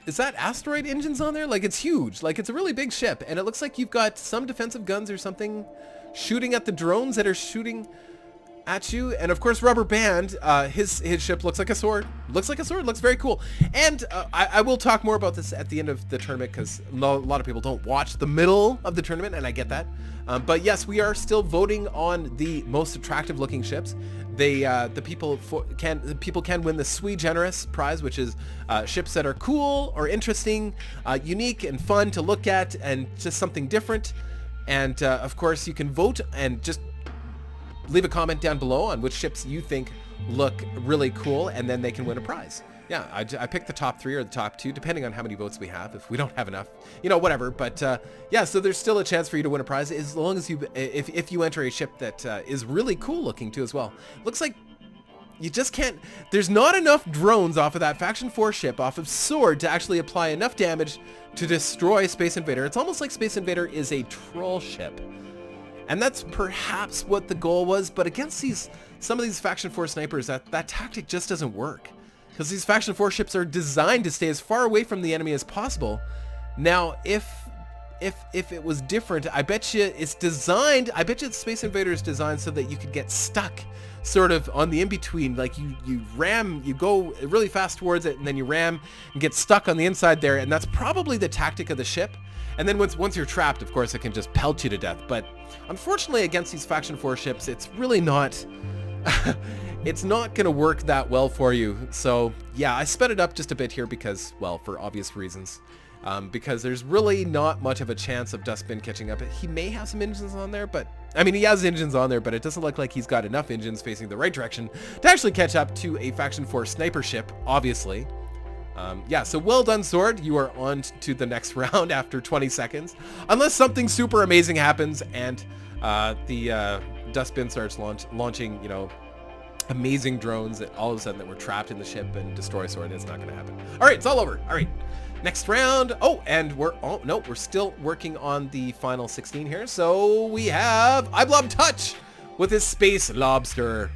Is that asteroid engines on there? Like, it's huge. Like, it's a really big ship. And it looks like you've got some defensive guns or something shooting at the drones that are shooting at you. And, of course, Rubber Band, his ship looks like a sword. Looks like a sword. Looks very cool. And I will talk more about this at the end of the tournament because a lot of people don't watch the middle of the tournament, and I get that. But, yes, we are still voting on the most attractive-looking ships. The people can win the Sui Generis prize, which is ships that are cool or interesting, unique and fun to look at, and just something different. And of course, you can vote and just leave a comment down below on which ships you think look really cool, and then they can win a prize. Yeah, I picked the top 3 or the top 2, depending on how many votes we have. If we don't have enough, you know, whatever. But yeah, so there's still a chance for you to win a prize as long as if you enter a ship that is really cool looking too as well. Looks like you just can't. There's not enough drones off of that Faction 4 ship, off of Sword, to actually apply enough damage to destroy Space Invader. It's almost like Space Invader is a troll ship. And that's perhaps what the goal was, but against some of these Faction 4 snipers, that tactic just doesn't work. Because these Faction 4 ships are designed to stay as far away from the enemy as possible. Now, if it was different, I bet you it's designed, I bet you Space Invader is designed so that you could get stuck sort of on the in-between. Like you ram, you go really fast towards it, and then you ram and get stuck on the inside there, and that's probably the tactic of the ship. And then once you're trapped, of course, it can just pelt you to death. But unfortunately, against these Faction 4 ships, it's really not... it's not going to work that well for you. So yeah, I sped it up just a bit here because, well, for obvious reasons. Because there's really not much of a chance of Dustbin catching up. He may have some engines on there, but... I mean, he has engines on there, but it doesn't look like he's got enough engines facing the right direction to actually catch up to a Faction 4 sniper ship, obviously. Yeah, so well done, Sword. You are on to the next round after 20 seconds. Unless something super amazing happens and the Dustbin starts launching, you know, amazing drones that all of a sudden that we're trapped in the ship and destroy Sword. It's not going to happen. All right, it's all over. All right, next round. Oh, and we're still working on the final 16 here. So we have Iblob Touch with his Space Lobster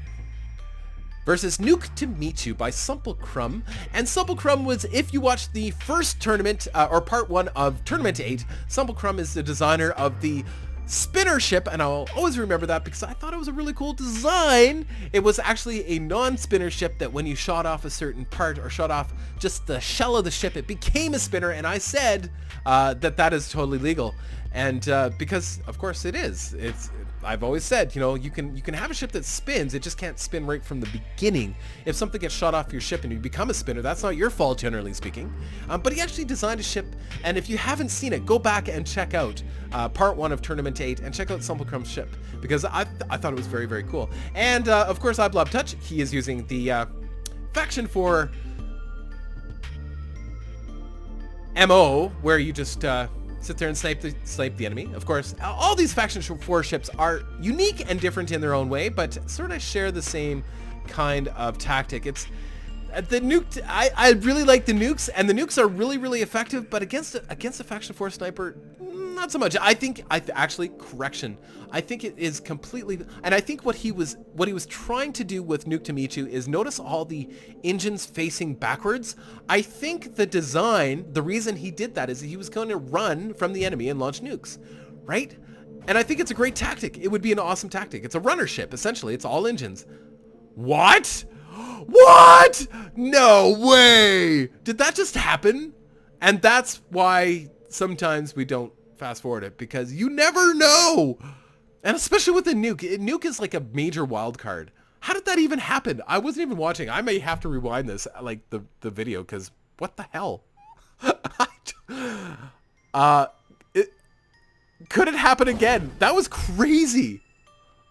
versus Nuke to Meet You by Sumplecrum. And Sumplecrum was, if you watched the first tournament, or part 1 of Tournament 8, Sumplecrum is the designer of the spinner ship, and I'll always remember that because I thought it was a really cool design. It was actually a non-spinner ship that when you shot off a certain part or shot off just the shell of the ship, it became a spinner, and I said that is totally legal. And because of course it is. I've always said, you know, you can have a ship that spins, it just can't spin right from the beginning. If something gets shot off your ship and you become a spinner, that's not your fault, generally speaking. But he actually designed a ship, and if you haven't seen it, go back and check out part 1 of Tournament 8 and check out Simplecrum's ship, because I thought it was very, very cool. And of course, iBlobTouch, he is using the Faction 4 MO, where you just sit there and snipe the enemy. Of course, all these Faction 4 ships are unique and different in their own way, but sort of share the same kind of tactic. It's the nuke. I really like the nukes, and the nukes are really, really effective. But against a Faction 4 sniper, not so much. I think correction. I think it is completely, and I think what he was trying to do with Nuke to Michu is notice all the engines facing backwards. I think the design, the reason he did that is he was going to run from the enemy and launch nukes, right? And I think it's a great tactic. It would be an awesome tactic. It's a runner ship, essentially. It's all engines. What? What? No way! Did that just happen? And that's why sometimes we don't fast forward it, because you never know. And especially with the nuke. Nuke is like a major wild card. How did that even happen? I wasn't even watching. I may have to rewind this, like the video, because what the hell? Could it happen again? That was crazy.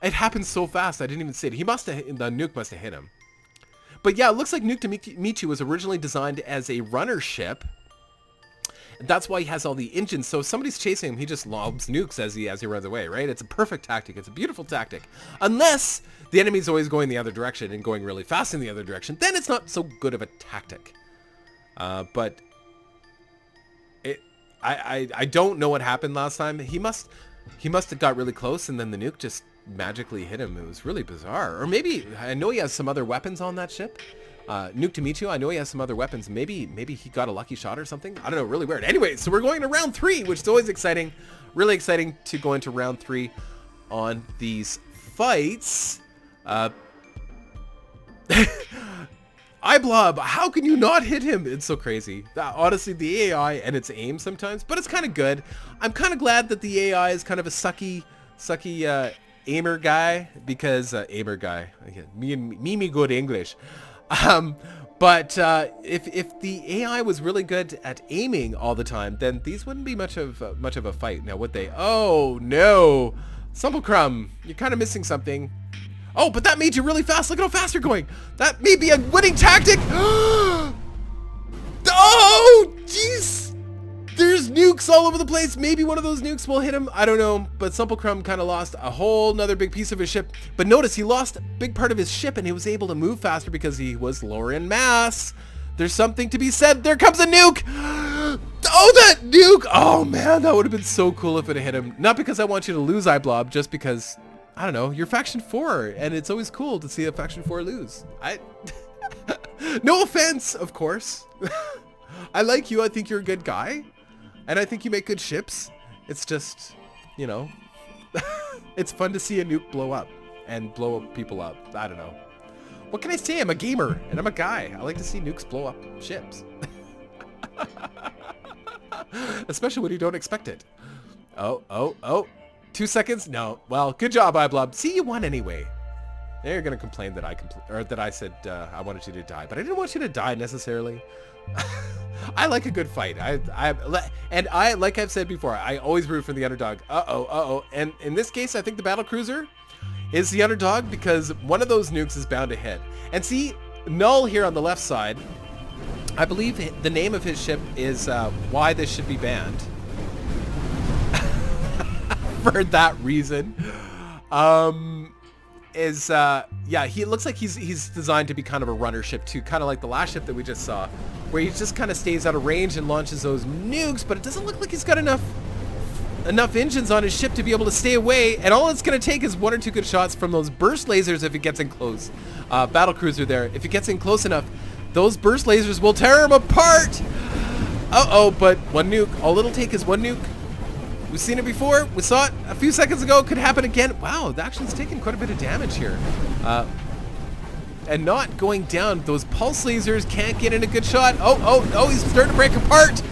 It happened so fast. I didn't even see it. The nuke must have hit him. But yeah, it looks like Nuke to Michu was originally designed as a runner ship. That's why he has all the engines. So if somebody's chasing him, he just lobs nukes as he runs away, right? It's a perfect tactic. It's a beautiful tactic. Unless the enemy's always going the other direction and going really fast in the other direction, then it's not so good of a tactic. But I don't know what happened last time. He must have got really close, and then the nuke just magically hit him. It was really bizarre. Or maybe, I know he has some other weapons on that ship. Nuke to Michu, I know he has some other weapons. Maybe he got a lucky shot or something. I don't know, really weird. Anyway, so we're going to round 3, which is always exciting. Really exciting to go into round 3 on these fights. iBlob, how can you not hit him? It's so crazy. Honestly, the AI and its aim sometimes, but it's kind of good. I'm kind of glad that the AI is kind of a sucky aimer guy, because aimer guy, me good English. But if the AI was really good at aiming all the time, then these wouldn't be much of a fight. Now, would they? Oh no, Simplecrum, you're kind of missing something. Oh, but that made you really fast. Look at how fast you're going. That may be a winning tactic. Oh, jeez. There's nukes all over the place. Maybe one of those nukes will hit him. I don't know. But Simplecrum kind of lost a whole nother big piece of his ship. But notice he lost a big part of his ship, and he was able to move faster because he was lower in mass. There's something to be said. There comes a nuke. Oh, that nuke. Oh, man. That would have been so cool if it had hit him. Not because I want you to lose, iBlob, just because, I don't know, you're Faction 4, and it's always cool to see a Faction 4 lose. No offense, of course. I like you. I think you're a good guy. And I think you make good ships. It's just, you know, it's fun to see a nuke blow up and blow people up. I don't know. What can I say? I'm a gamer and I'm a guy. I like to see nukes blow up ships. Especially when you don't expect it. Oh. 2 seconds? No. Well, good job, iBlob. See, you won anyway. Now you're going to complain that I said I wanted you to die. But I didn't want you to die necessarily. I like a good fight. Like I've said before, I always root for the underdog. And in this case, I think the battlecruiser is the underdog because one of those nukes is bound to hit. And see, Null here on the left side, I believe the name of his ship is why this should be banned. For that reason. Yeah, he looks like he's designed to be kind of a runner ship too, kind of like the last ship that we just saw, where he just kind of stays out of range and launches those nukes, but it doesn't look like he's got enough engines on his ship to be able to stay away, and all it's going to take is 1 or 2 good shots from those burst lasers if it gets in close. Battlecruiser there, if it gets in close enough, those burst lasers will tear him apart! But 1 nuke, all it'll take is 1 nuke. We've seen it before. We saw it a few seconds ago. Could happen again. Wow, the action's taking quite a bit of damage here. And not going down. Those pulse lasers can't get in a good shot. Oh, he's starting to break apart.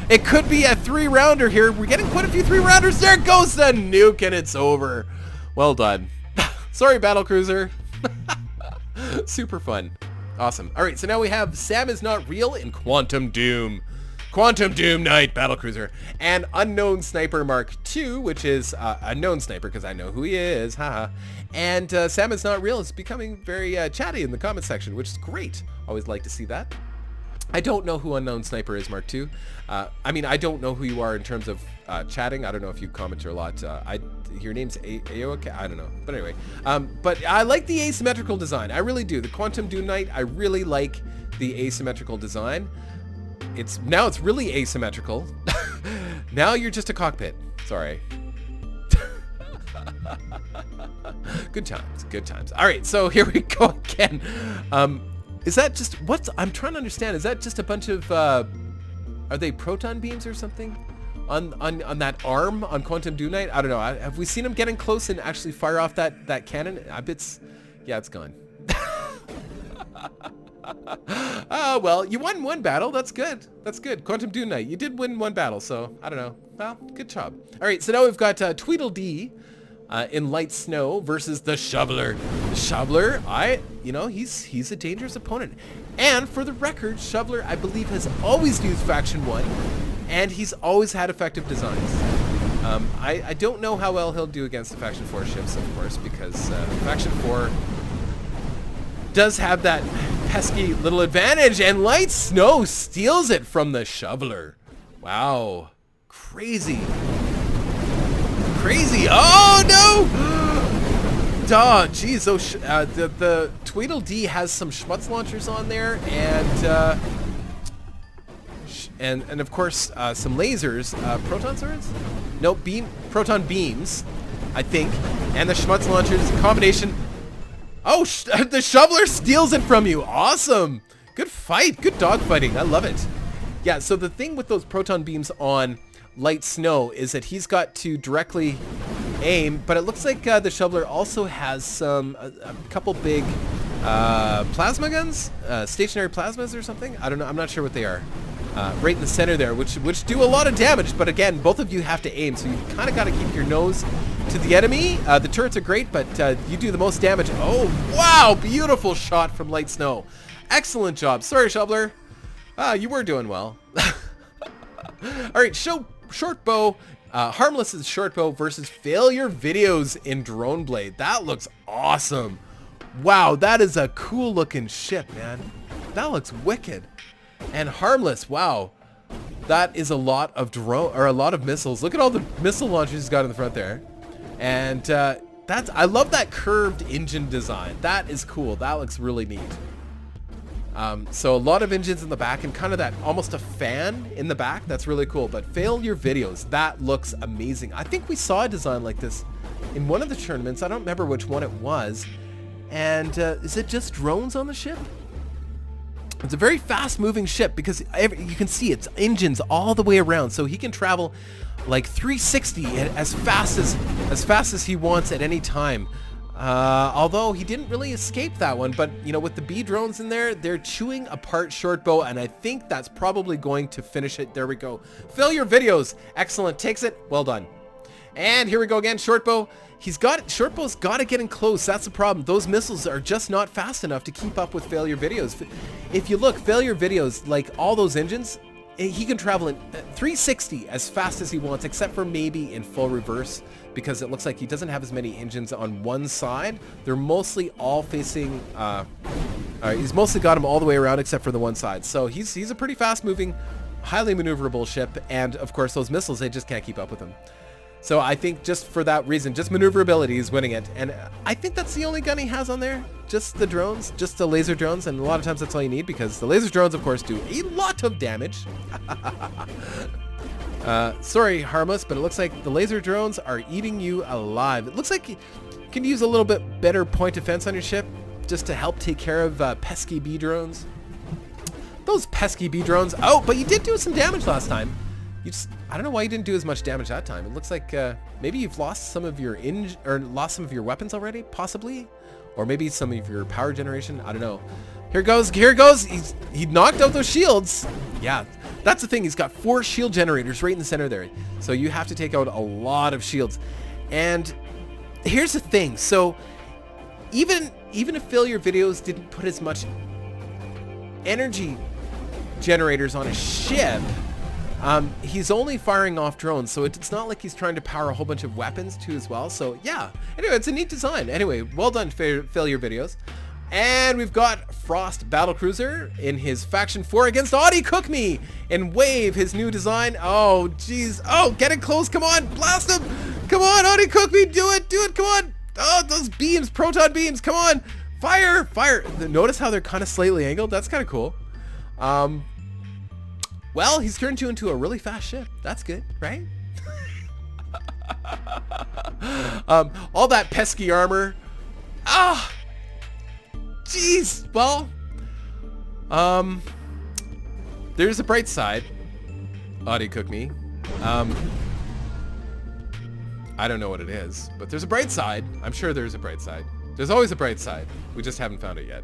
It could be a 3-rounder here. We're getting quite a few 3-rounders. There goes the nuke, and it's over. Well done. Sorry, Battlecruiser. Super fun. Awesome. All right, so now we have Sam is Not Real in Quantum Doom. Quantum Doom Knight Battlecruiser. And Unknown Sniper Mark II, which is Unknown Sniper, because I know who he is. Haha. And Sam is Not Real is becoming very chatty in the comment section, which is great. Always like to see that. I don't know who Unknown Sniper is, Mark II. I mean, I don't know who you are in terms of chatting. I don't know if you comment a lot. Your name's Aoka? I don't know. But anyway. But I like the asymmetrical design. I really do. The Quantum Doom Knight, I really like the asymmetrical design. Now it's really asymmetrical. Now you're just a cockpit. Sorry. Good times. Good times. All right, so here we go again. Is that just I'm trying to understand? Is that just a bunch of are they proton beams or something on that arm on Quantum Doom Knight? I don't know. Have we seen him getting close and actually fire off that cannon? Yeah, it's gone. Oh, well, you won one battle. That's good. That's good. Quantum Doom Knight, you did win one battle, so I don't know. Well, good job. All right, so now we've got Tweedledee in Light Snow versus the Shoveler. The Shoveler, he's a dangerous opponent. And for the record, Shoveler, I believe, has always used Faction 1, and he's always had effective designs. I don't know how well he'll do against the Faction 4 ships, of course, because Faction 4 does have that pesky little advantage, and Light Snow steals it from the Shoveler. Wow. Crazy. Crazy. Oh, no! Oh, geez. The Tweedledee has some Schmutz launchers on there, and of course, some lasers. Proton swords? No, proton beams, I think. And the Schmutz launchers, combination. Oh, the Shoveler steals it from you. Awesome. Good fight. Good dog fighting. I love it. Yeah, so the thing with those proton beams on Light Snow is that he's got to directly aim, but it looks like the Shoveler also has a couple big plasma guns, stationary plasmas or something. I don't know. I'm not sure what they are. Right in the center there, which do a lot of damage, but again, both of you have to aim, so you kind of got to keep your nose to the enemy. The turrets are great, but you do the most damage. Oh, wow! Beautiful shot from Light Snow. Excellent job. Sorry, Shoveler. You were doing well. All right, short bow. Harmless's short bow versus Failure Videos in Drone Blade. That looks awesome. Wow, that is a cool looking ship, man. That looks wicked. And Harmless, wow. That is a lot of missiles. Look at all the missile launchers he's got in the front there. And I love that curved engine design. That is cool. That looks really neat. So a lot of engines in the back and kind of that almost a fan in the back. That's really cool. But Failure Videos, that looks amazing. I think we saw a design like this in one of the tournaments. I don't remember which one it was. And is it just drones on the ship? It's a very fast moving ship because you can see it's engines all the way around. So he can travel like 360 as fast as he wants at any time. Although he didn't really escape that one, but with the B drones in there, they're chewing apart shortbow, and I think that's probably going to finish it. There we go. Failure Videos. Excellent. Takes it. Well done. And here we go again. Shortbow. Shortbow's got to get in close. That's the problem. Those missiles are just not fast enough to keep up with Failure Videos. If you look, Failure Videos, like all those engines, he can travel in 360 as fast as he wants, except for maybe in full reverse, because it looks like he doesn't have as many engines on one side. They're mostly all facing, he's mostly got them all the way around except for the one side. So he's a pretty fast moving, highly maneuverable ship. And of course those missiles, they just can't keep up with him. So I think just for that reason, just maneuverability is winning it. And I think that's the only gun he has on there. Just the drones, just the laser drones. And a lot of times that's all you need because the laser drones, of course, do a lot of damage. Sorry, Harmless, but it looks like the laser drones are eating you alive. It looks like you can use a little bit better point defense on your ship just to help take care of pesky B drones. Those pesky B drones. Oh, but you did do some damage last time. I don't know why you didn't do as much damage that time. It looks like maybe you've lost some of your lost some of your weapons already, possibly, or maybe some of your power generation. I don't know. Here goes. He knocked out those shields. Yeah, That's the thing. He's got 4 shield generators right in the center there. So you have to take out a lot of shields. And here's the thing. So even if failure videos didn't put as much energy generators on a ship, he's only firing off drones, so it's not like he's trying to power a whole bunch of weapons too as well. So yeah, anyway, it's a neat design. Anyway, well done, failure videos. And we've got Frost Battlecruiser in his Faction 4 against Audie Cook Me and Wave, his new design. Oh, jeez. Oh, get it close. Come on. Blast him. Come on, Audie Cook Me. Do it. Do it. Come on. Oh, those beams. Proton beams. Come on. Fire. Fire. Notice how they're kind of slightly angled. That's kind of cool. Well, he's turned you into a really fast ship. That's good, right? All that pesky armor. Ah. Jeez. Well, there's a bright side. Audie Cook Me. I don't know what it is, but there's a bright side. I'm sure there's a bright side. There's always a bright side. We just haven't found it yet.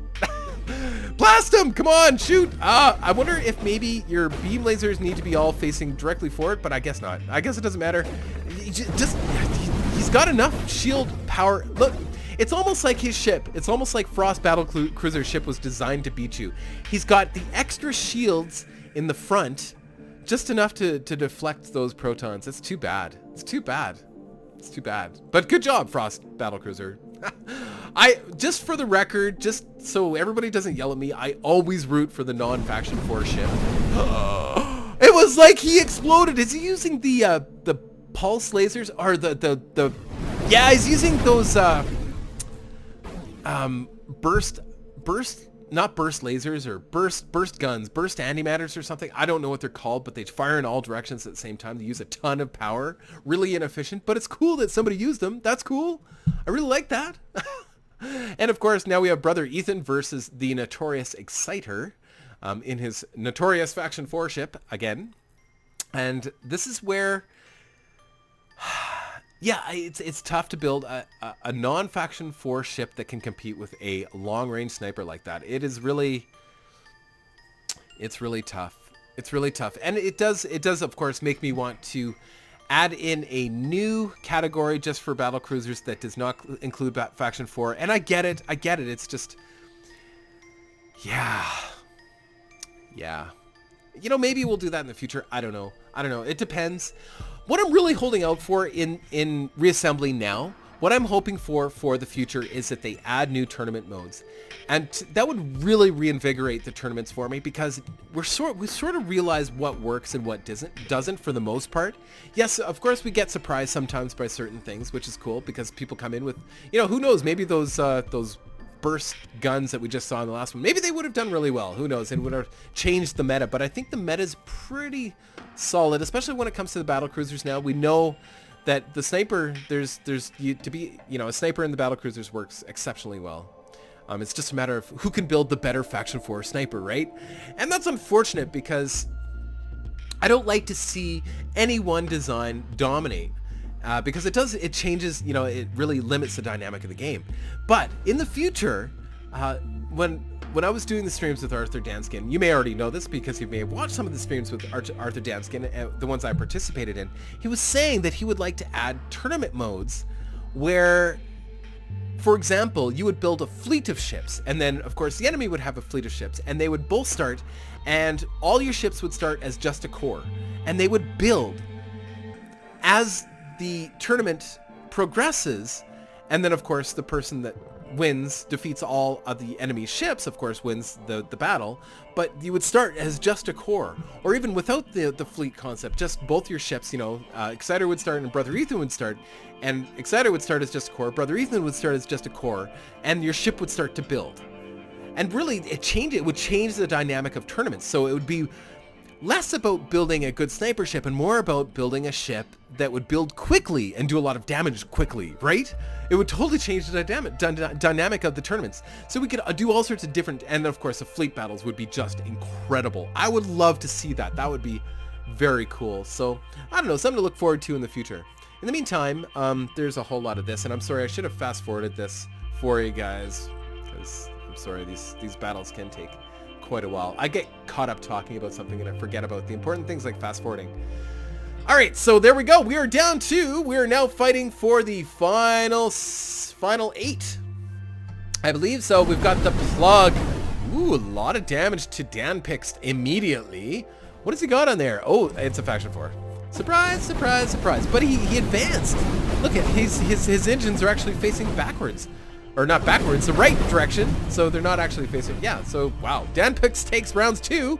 Blast him! Come on, shoot! I wonder if maybe your beam lasers need to be all facing directly forward, but I guess not. I guess it doesn't matter. He's got enough shield power. Look, it's almost like his ship. It's almost like Frost Battlecruiser's ship was designed to beat you. He's got the extra shields in the front, just enough to deflect those protons. It's too bad. It's too bad. It's too bad. But good job, Frost Battlecruiser. Just for the record, just so everybody doesn't yell at me, I always root for the non-Faction 4 ship. It was like he exploded. Is he using the pulse lasers or the yeah, he's using those not burst lasers or burst guns, burst antimatters or something. I don't know what they're called, but they fire in all directions at the same time. They use a ton of power. Really inefficient, but it's cool that somebody used them. That's cool. I really like that. And of course, now we have Brother Ethan versus the Notorious Exciter in his Notorious Faction 4 ship again. And this is where, yeah, it's tough to build a non-Faction 4 ship that can compete with a long-range sniper like that. It's really tough. It's really tough. And it does, of course, make me want to add in a new category just for battlecruisers that does not include Faction 4. And I get it. It's just, yeah. You know, maybe we'll do that in the future. I don't know. It depends. What I'm really holding out for in Reassembly now, what I'm hoping for the future is that they add new tournament modes. And that would really reinvigorate the tournaments for me, because we sort of realize what works and what doesn't for the most part. Yes, of course we get surprised sometimes by certain things, which is cool because people come in with, you know, who knows, maybe those burst guns that we just saw in the last one, maybe they would have done really well. Who knows? It would have changed the meta, but I think the meta is pretty solid, especially when it comes to the battlecruisers now. We know that the sniper, a sniper in the battlecruisers works exceptionally well. It's just a matter of who can build the better Faction 4 sniper, right? And that's unfortunate because I don't like to see any one design dominate. Because it changes, you know, it really limits the dynamic of the game. But in the future, when I was doing the streams with Arthur Danskin, you may already know this because you may have watched some of the streams with Arthur Danskin, the ones I participated in. He was saying that he would like to add tournament modes where, for example, you would build a fleet of ships, and then, of course, the enemy would have a fleet of ships, and they would both start, and all your ships would start as just a core, and they would build as the tournament progresses, and then of course the person that wins, defeats all of the enemy ships, of course wins the battle. But you would start as just a core, or even without the fleet concept, just both your ships, you know, Exciter would start and Brother Ethan would start, and Exciter would start as just a core, Brother Ethan would start as just a core, and your ship would start to build. And really it would change the dynamic of tournaments. So it would be less about building a good sniper ship and more about building a ship that would build quickly and do a lot of damage quickly, right? It would totally change the dynamic of the tournaments. So we could do all sorts of different, and of course the fleet battles would be just incredible. I would love to see that. That would be very cool. So I don't know, something to look forward to in the future. In the meantime, there's a whole lot of this, and I'm sorry, I should have fast forwarded this for you guys, because I'm sorry, these battles can take quite a while. I get caught up talking about something and I forget about the important things like fast forwarding. All right, so there we go. We are down to, we are now fighting for the final 8, I believe. So we've got the plug. Ooh, a lot of damage to Danpix immediately. What has he got on there? Oh, it's a faction 4. Surprise, surprise, surprise. But he advanced. Look at his engines are actually facing backwards. Or not backwards, the right direction. So they're not actually facing, yeah. So, wow. Danpix takes rounds 2.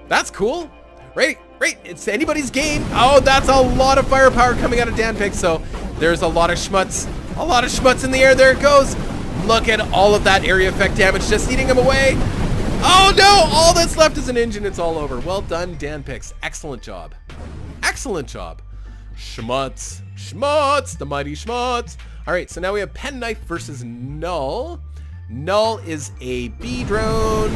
That's cool. Right, it's anybody's game. Oh, that's a lot of firepower coming out of Danpix. So there's a lot of schmutz. A lot of schmutz in the air. There it goes. Look at all of that area effect damage just eating him away. Oh no, all that's left is an engine. It's all over. Well done, Danpix. Excellent job. Excellent job. Schmutz. Schmutz, the mighty schmutz. All right, so now we have Penknife versus Null. Null is a B drone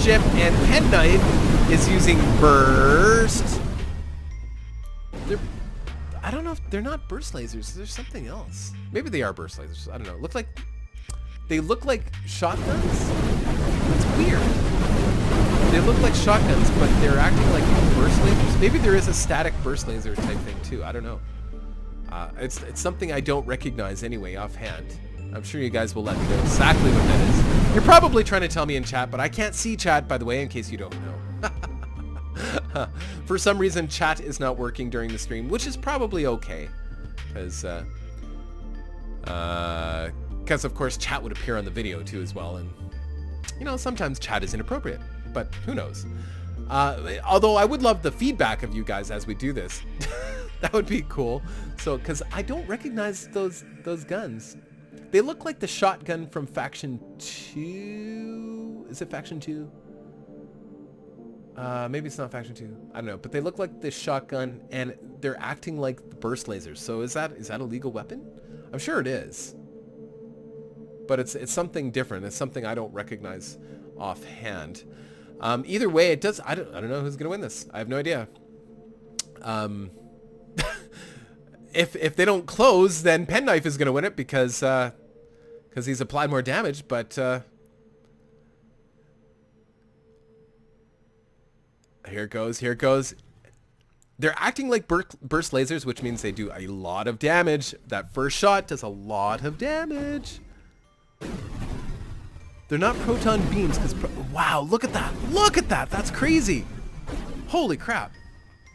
ship, and Penknife is using burst. I don't know if they're not burst lasers. There's something else. Maybe they are burst lasers. I don't know. They look like shotguns. That's weird. They look like shotguns, but they're acting like burst lasers. Maybe there is a static burst laser type thing too. I don't know. It's something I don't recognize anyway offhand. I'm sure you guys will let me know exactly what that is. You're probably trying to tell me in chat, but I can't see chat, by the way, in case you don't know. For some reason, chat is not working during the stream, which is probably okay. Because of course, chat would appear on the video too as well. And, you know, sometimes chat is inappropriate, but who knows? Although I would love the feedback of you guys as we do this. That would be cool. So, because I don't recognize those guns. They look like the shotgun from Faction 2. Is it Faction 2? Maybe it's not Faction 2. I don't know. But they look like the shotgun, and they're acting like the burst lasers. So is that a legal weapon? I'm sure it is. But it's something different. It's something I don't recognize offhand. Either way, it does. I don't know who's gonna win this. I have no idea. If they don't close, then Penknife is gonna win it because he's applied more damage. But here it goes. Here it goes. They're acting like burst lasers, which means they do a lot of damage. That first shot does a lot of damage. They're not proton beams because wow, look at that. Look at that. That's crazy. Holy crap.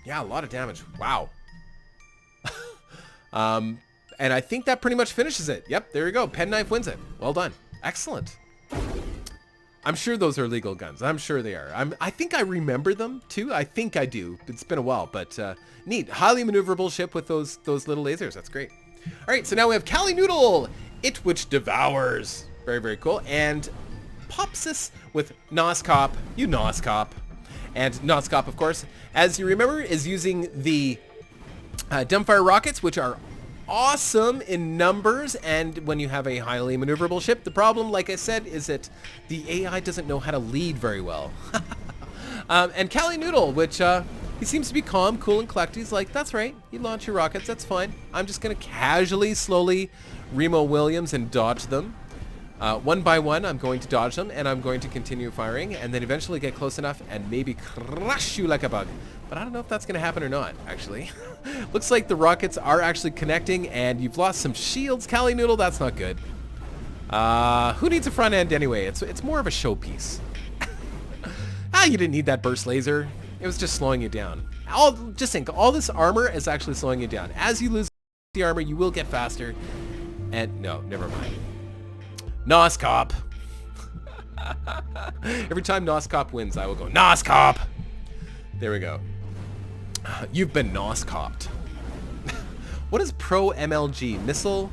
Yeah, a lot of damage. Wow. And I think that pretty much finishes it. Yep, there you go. Penknife wins it. Well done. Excellent. I'm sure those are legal guns. I'm sure they are. I think I remember them too. I think I do. It's been a while, but neat. Highly maneuverable ship with those little lasers. That's great. All right, so now we have Kali Noodle, it which devours. Very, very cool. And Popsis with Noskop. You Noskop. And Noskop, of course, as you remember, is using the dumbfire rockets, which are awesome in numbers, and when you have a highly maneuverable ship, the problem, like I said, is that the AI doesn't know how to lead very well. And Kali Noodle, which he seems to be calm, cool, and collected. He's like, that's right, you launch your rockets, that's fine. I'm just going to casually, slowly Remo Williams and dodge them. One by one, I'm going to dodge them, and I'm going to continue firing, and then eventually get close enough and maybe crush you like a bug. But I don't know if that's going to happen or not, actually. Looks like the rockets are actually connecting, and you've lost some shields, Kali Noodle. That's not good. Who needs a front end anyway? It's more of a showpiece. You didn't need that burst laser. It was just slowing you down. Just think, all this armor is actually slowing you down. As you lose the armor, you will get faster. And no, never mind. Noskop. Every time Noskop wins, I will go, Noskop! There we go. You've been Noskopped. What is Pro MLG? Missile?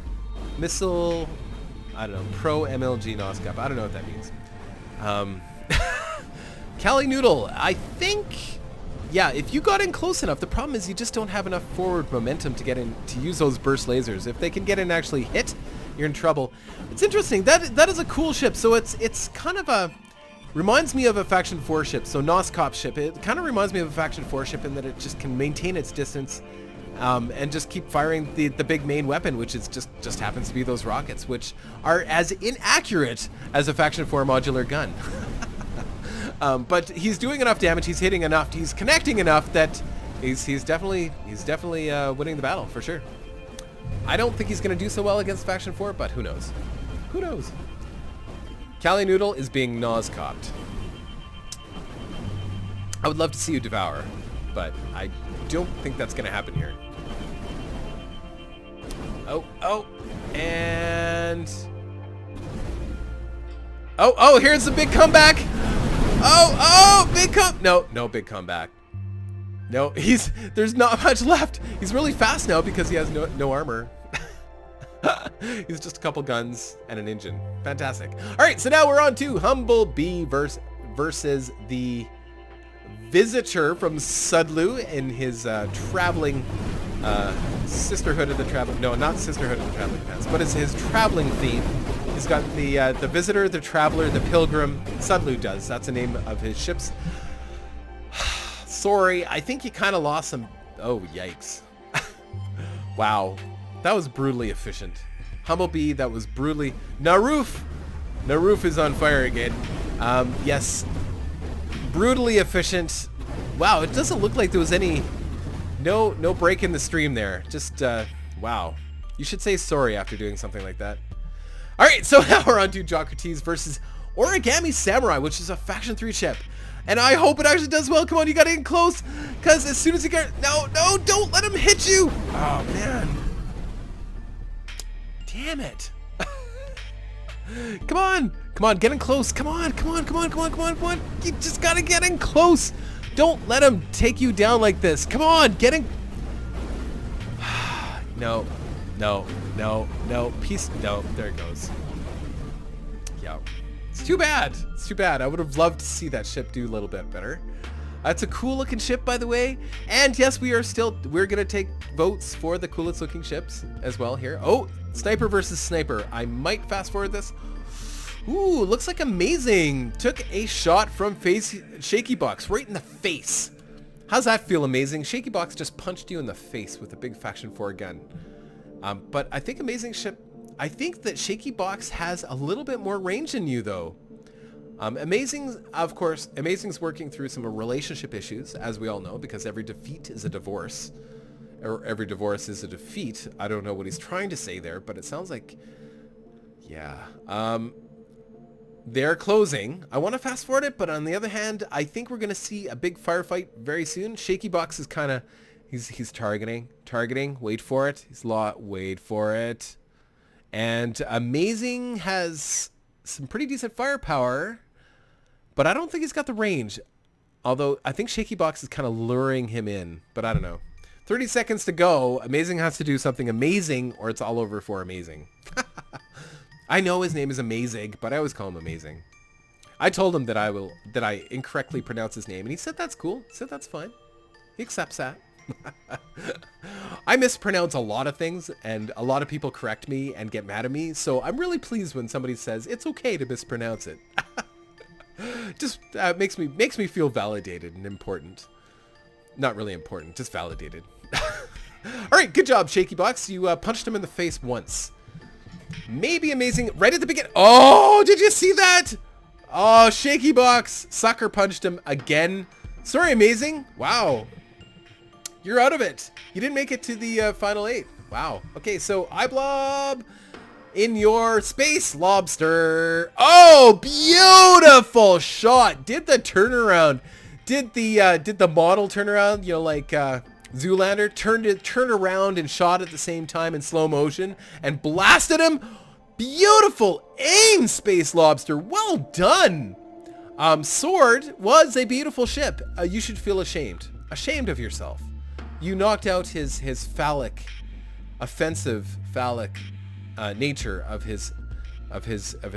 I don't know. Pro MLG Noskop. I don't know what that means. Kali Noodle, I think, yeah, if you got in close enough, the problem is you just don't have enough forward momentum to get in, to use those burst lasers. If they can get in and actually hit, you're in trouble. It's interesting. That is a cool ship. So it's kind of a, reminds me of a Faction 4 ship. So Noskop ship. It kind of reminds me of a Faction 4 ship in that it just can maintain its distance and just keep firing the big main weapon, which is just happens to be those rockets, which are as inaccurate as a Faction 4 modular gun. But he's doing enough damage. He's hitting enough. He's connecting enough that he's definitely winning the battle for sure. I don't think he's going to do so well against Faction 4, but who knows? Who knows? Cali Noodle is being nose-copped. I would love to see you devour, but I don't think that's going to happen here. Oh, and... Oh, here's the big comeback! Oh, big No, big comeback. No, there's not much left. He's really fast now because he has no armor. He's just a couple guns and an engine. Fantastic. All right, so now we're on to Humblebee versus the Visitor from Sudlu in his traveling Sisterhood of the Traveling... No, not Sisterhood of the Traveling Pants, but it's his traveling theme. He's got the Visitor, the Traveler, the Pilgrim. Sudlu does. That's the name of his ships. Sorry, I think you kind of lost some... Oh, yikes. Wow. That was brutally efficient. Humblebee, that was brutally... Naruf! Naruf is on fire again. Yes. Brutally efficient. Wow, it doesn't look like there was any... No break in the stream there. Just, wow. You should say sorry after doing something like that. Alright, so now we're on to Jocrates versus Origami Samurai, which is a Faction 3 ship. And I hope it actually does well. Come on, you gotta get close. Because as soon as you get... No, don't let him hit you. Oh, man. Damn it. Come on, get in close. Come on. You just gotta get in close. Don't let him take you down like this. Come on, get in. No. Peace. No, there it goes. Yeah. It's too bad. I would have loved to see that ship do a little bit better. It's a cool looking ship, by the way. And yes, we're going to take votes for the coolest looking ships as well here. Oh, Sniper versus Sniper. I might fast forward this. Ooh, looks like Amazing took a shot from Shaky Box right in the face. How's that feel, Amazing? Shaky Box just punched you in the face with a big Faction 4 gun. But I think I think that Shaky Box has a little bit more range than you, though. Amazing's working through some relationship issues, as we all know, because every defeat is a divorce. Or every divorce is a defeat. I don't know what he's trying to say there, but it sounds like... Yeah. They're closing. I want to fast forward it, but on the other hand, I think we're going to see a big firefight very soon. Shaky Box is kind of... He's targeting. Wait for it. Wait for it. And Amazing has some pretty decent firepower, but I don't think he's got the range. Although I think Shaky Box is kind of luring him in, but I don't know. 30 seconds to go. Amazing has to do something amazing or it's all over for Amazing. I know his name is Amazing, but I always call him Amazing. I told him that I incorrectly pronounce his name, and he said that's cool. He said that's fine. He accepts that. I mispronounce a lot of things, and a lot of people correct me and get mad at me, so I'm really pleased when somebody says it's okay to mispronounce it. Just makes me feel validated and important. Not really important, just validated. Alright, good job, Shaky Box. You punched him in the face once. Maybe Amazing right at the beginning. Oh, did you see that? Oh, Shaky Box sucker punched him again. Sorry, Amazing. Wow. You're out of it. You didn't make it to the final 8. Wow. Okay, so iBlob in your space, Lobster. Oh, beautiful shot. Did the turnaround. Did the model turnaround, you know, like Zoolander, turned around and shot at the same time in slow motion and blasted him. Beautiful aim, Space Lobster. Well done. Sword was a beautiful ship. You should feel ashamed of yourself. You knocked out his offensive phallic nature of his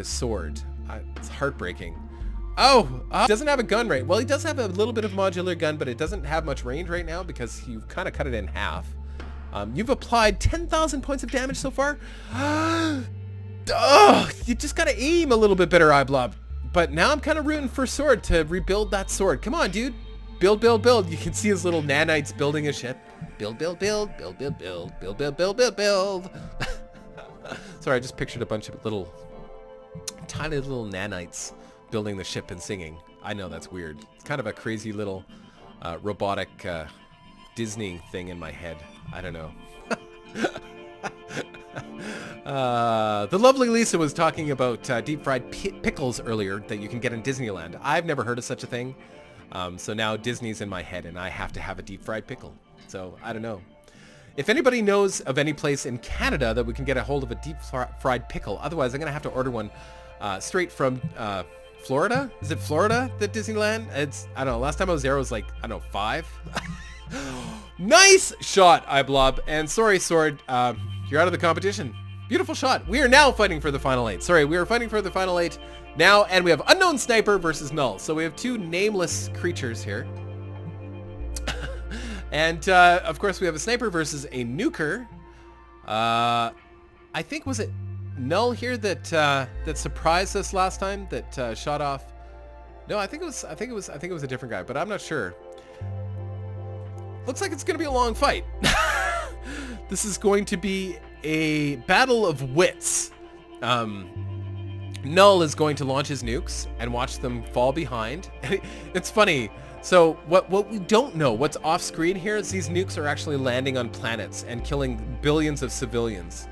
sword. It's heartbreaking. Oh, doesn't have a gun range. Well, he does have a little bit of modular gun, but it doesn't have much range right now because you've kind of cut it in half. You've applied 10,000 points of damage so far. You just got to aim a little bit better, iBlob. But now I'm kind of rooting for Sword to rebuild that sword. Come on, dude. Build. You can see his little nanites building a ship. Build. Sorry, I just pictured a bunch of tiny little nanites building the ship and singing. I know that's weird. It's kind of a crazy little robotic Disney thing in my head. I don't know. The lovely Lisa was talking about deep fried pickles earlier that you can get in Disneyland. I've never heard of such a thing. So now Disney's in my head and I have to have a deep fried pickle. So I don't know. If anybody knows of any place in Canada that we can get a hold of a deep fried pickle, otherwise I'm going to have to order one straight from Florida. Is it Florida, the Disneyland? I don't know. Last time I was there, it was like, I don't know, 5. Nice shot, iBlob. And sorry, Sword, you're out of the competition. Beautiful shot. We are now fighting for the final 8. Sorry, we are fighting for the final 8 now, and we have Unknown Sniper versus Null. So we have 2 nameless creatures here. And, of course, we have a Sniper versus a Nuker. I think, was it Null here that that surprised us last time? That shot off? No, I think it was a different guy, but I'm not sure. Looks like it's going to be a long fight. This is going to be a battle of wits. Null is going to launch his nukes and watch them fall behind. It's funny. So what we don't know, what's off screen here, is these nukes are actually landing on planets and killing billions of civilians.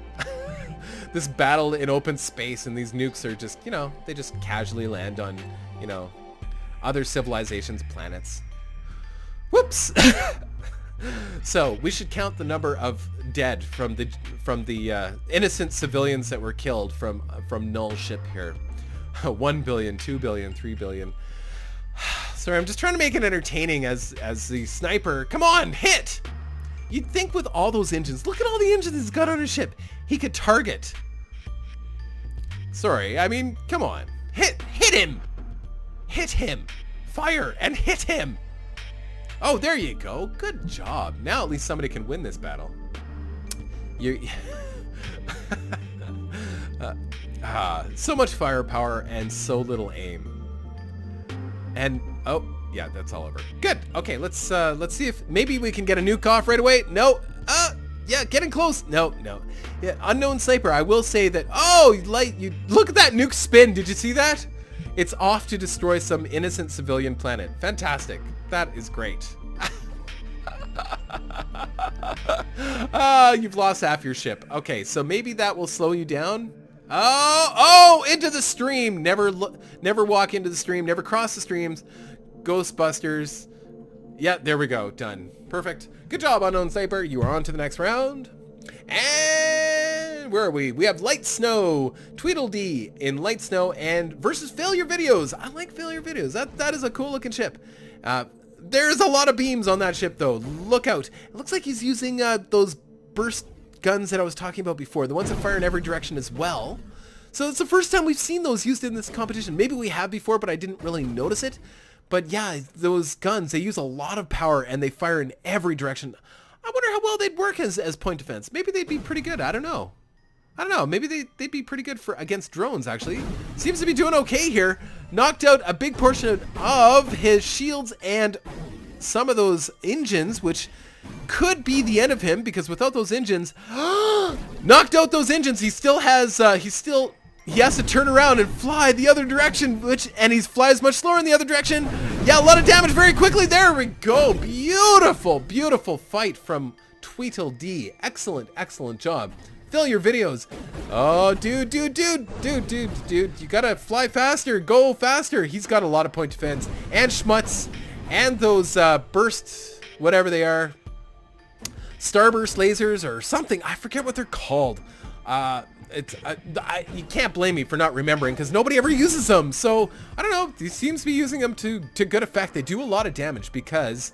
This battle in open space, and these nukes are just, you know, they just casually land on, you know, other civilizations' planets. Whoops. So we should count the number of dead from the innocent civilians that were killed from Null's ship here. 1 billion, 2 billion, 3 billion. Sorry, I'm just trying to make it entertaining as the sniper. Come on, hit! You'd think with all those engines, look at all the engines he's got on his ship, he could target. Sorry, I mean, come on. Hit him! Hit him! Fire and hit him! Oh, there you go. Good job. Now at least somebody can win this battle. So much firepower and so little aim. And oh yeah, that's all over. Good. Okay, let's see if maybe we can get a nuke off right away. No. Yeah, getting close. No. Yeah, Unknown Sniper. I will say that. Oh, you look at that nuke spin. Did you see that? It's off to destroy some innocent civilian planet. Fantastic. That is great. You've lost half your ship. Okay, so maybe that will slow you down. Oh, into the stream. Never walk into the stream. Never cross the streams. Ghostbusters. Yeah, there we go. Done. Perfect. Good job, Unknown Sniper. You are on to the next round. And where are we? We have Light Snow, Tweedledee in Light Snow, and versus Failure Videos. I like Failure Videos. That is a cool looking ship. There's a lot of beams on that ship though. Look out. It looks like he's using those burst guns that I was talking about before, the ones that fire in every direction as well. So it's the first time we've seen those used in this competition. Maybe we have before, but I didn't really notice it. But yeah, those guns, they use a lot of power and they fire in every direction. I wonder how well they'd work as point defense. Maybe they'd be pretty good. I don't know. Maybe they'd be pretty good against drones, actually. Seems to be doing okay here. Knocked out a big portion of his shields and some of those engines, which could be the end of him, because without those engines, knocked out those engines. He still has, he has to turn around and fly the other direction, and he flies much slower in the other direction. Yeah, a lot of damage very quickly. There we go. Beautiful, beautiful fight from Tweedledee. Excellent, excellent job. Failure Videos. Oh, dude. You gotta fly faster. Go faster. He's got a lot of point defense. And Schmutz. And those burst, whatever they are. Starburst lasers or something. I forget what they're called. You can't blame me for not remembering because nobody ever uses them. So, I don't know. He seems to be using them to good effect. They do a lot of damage because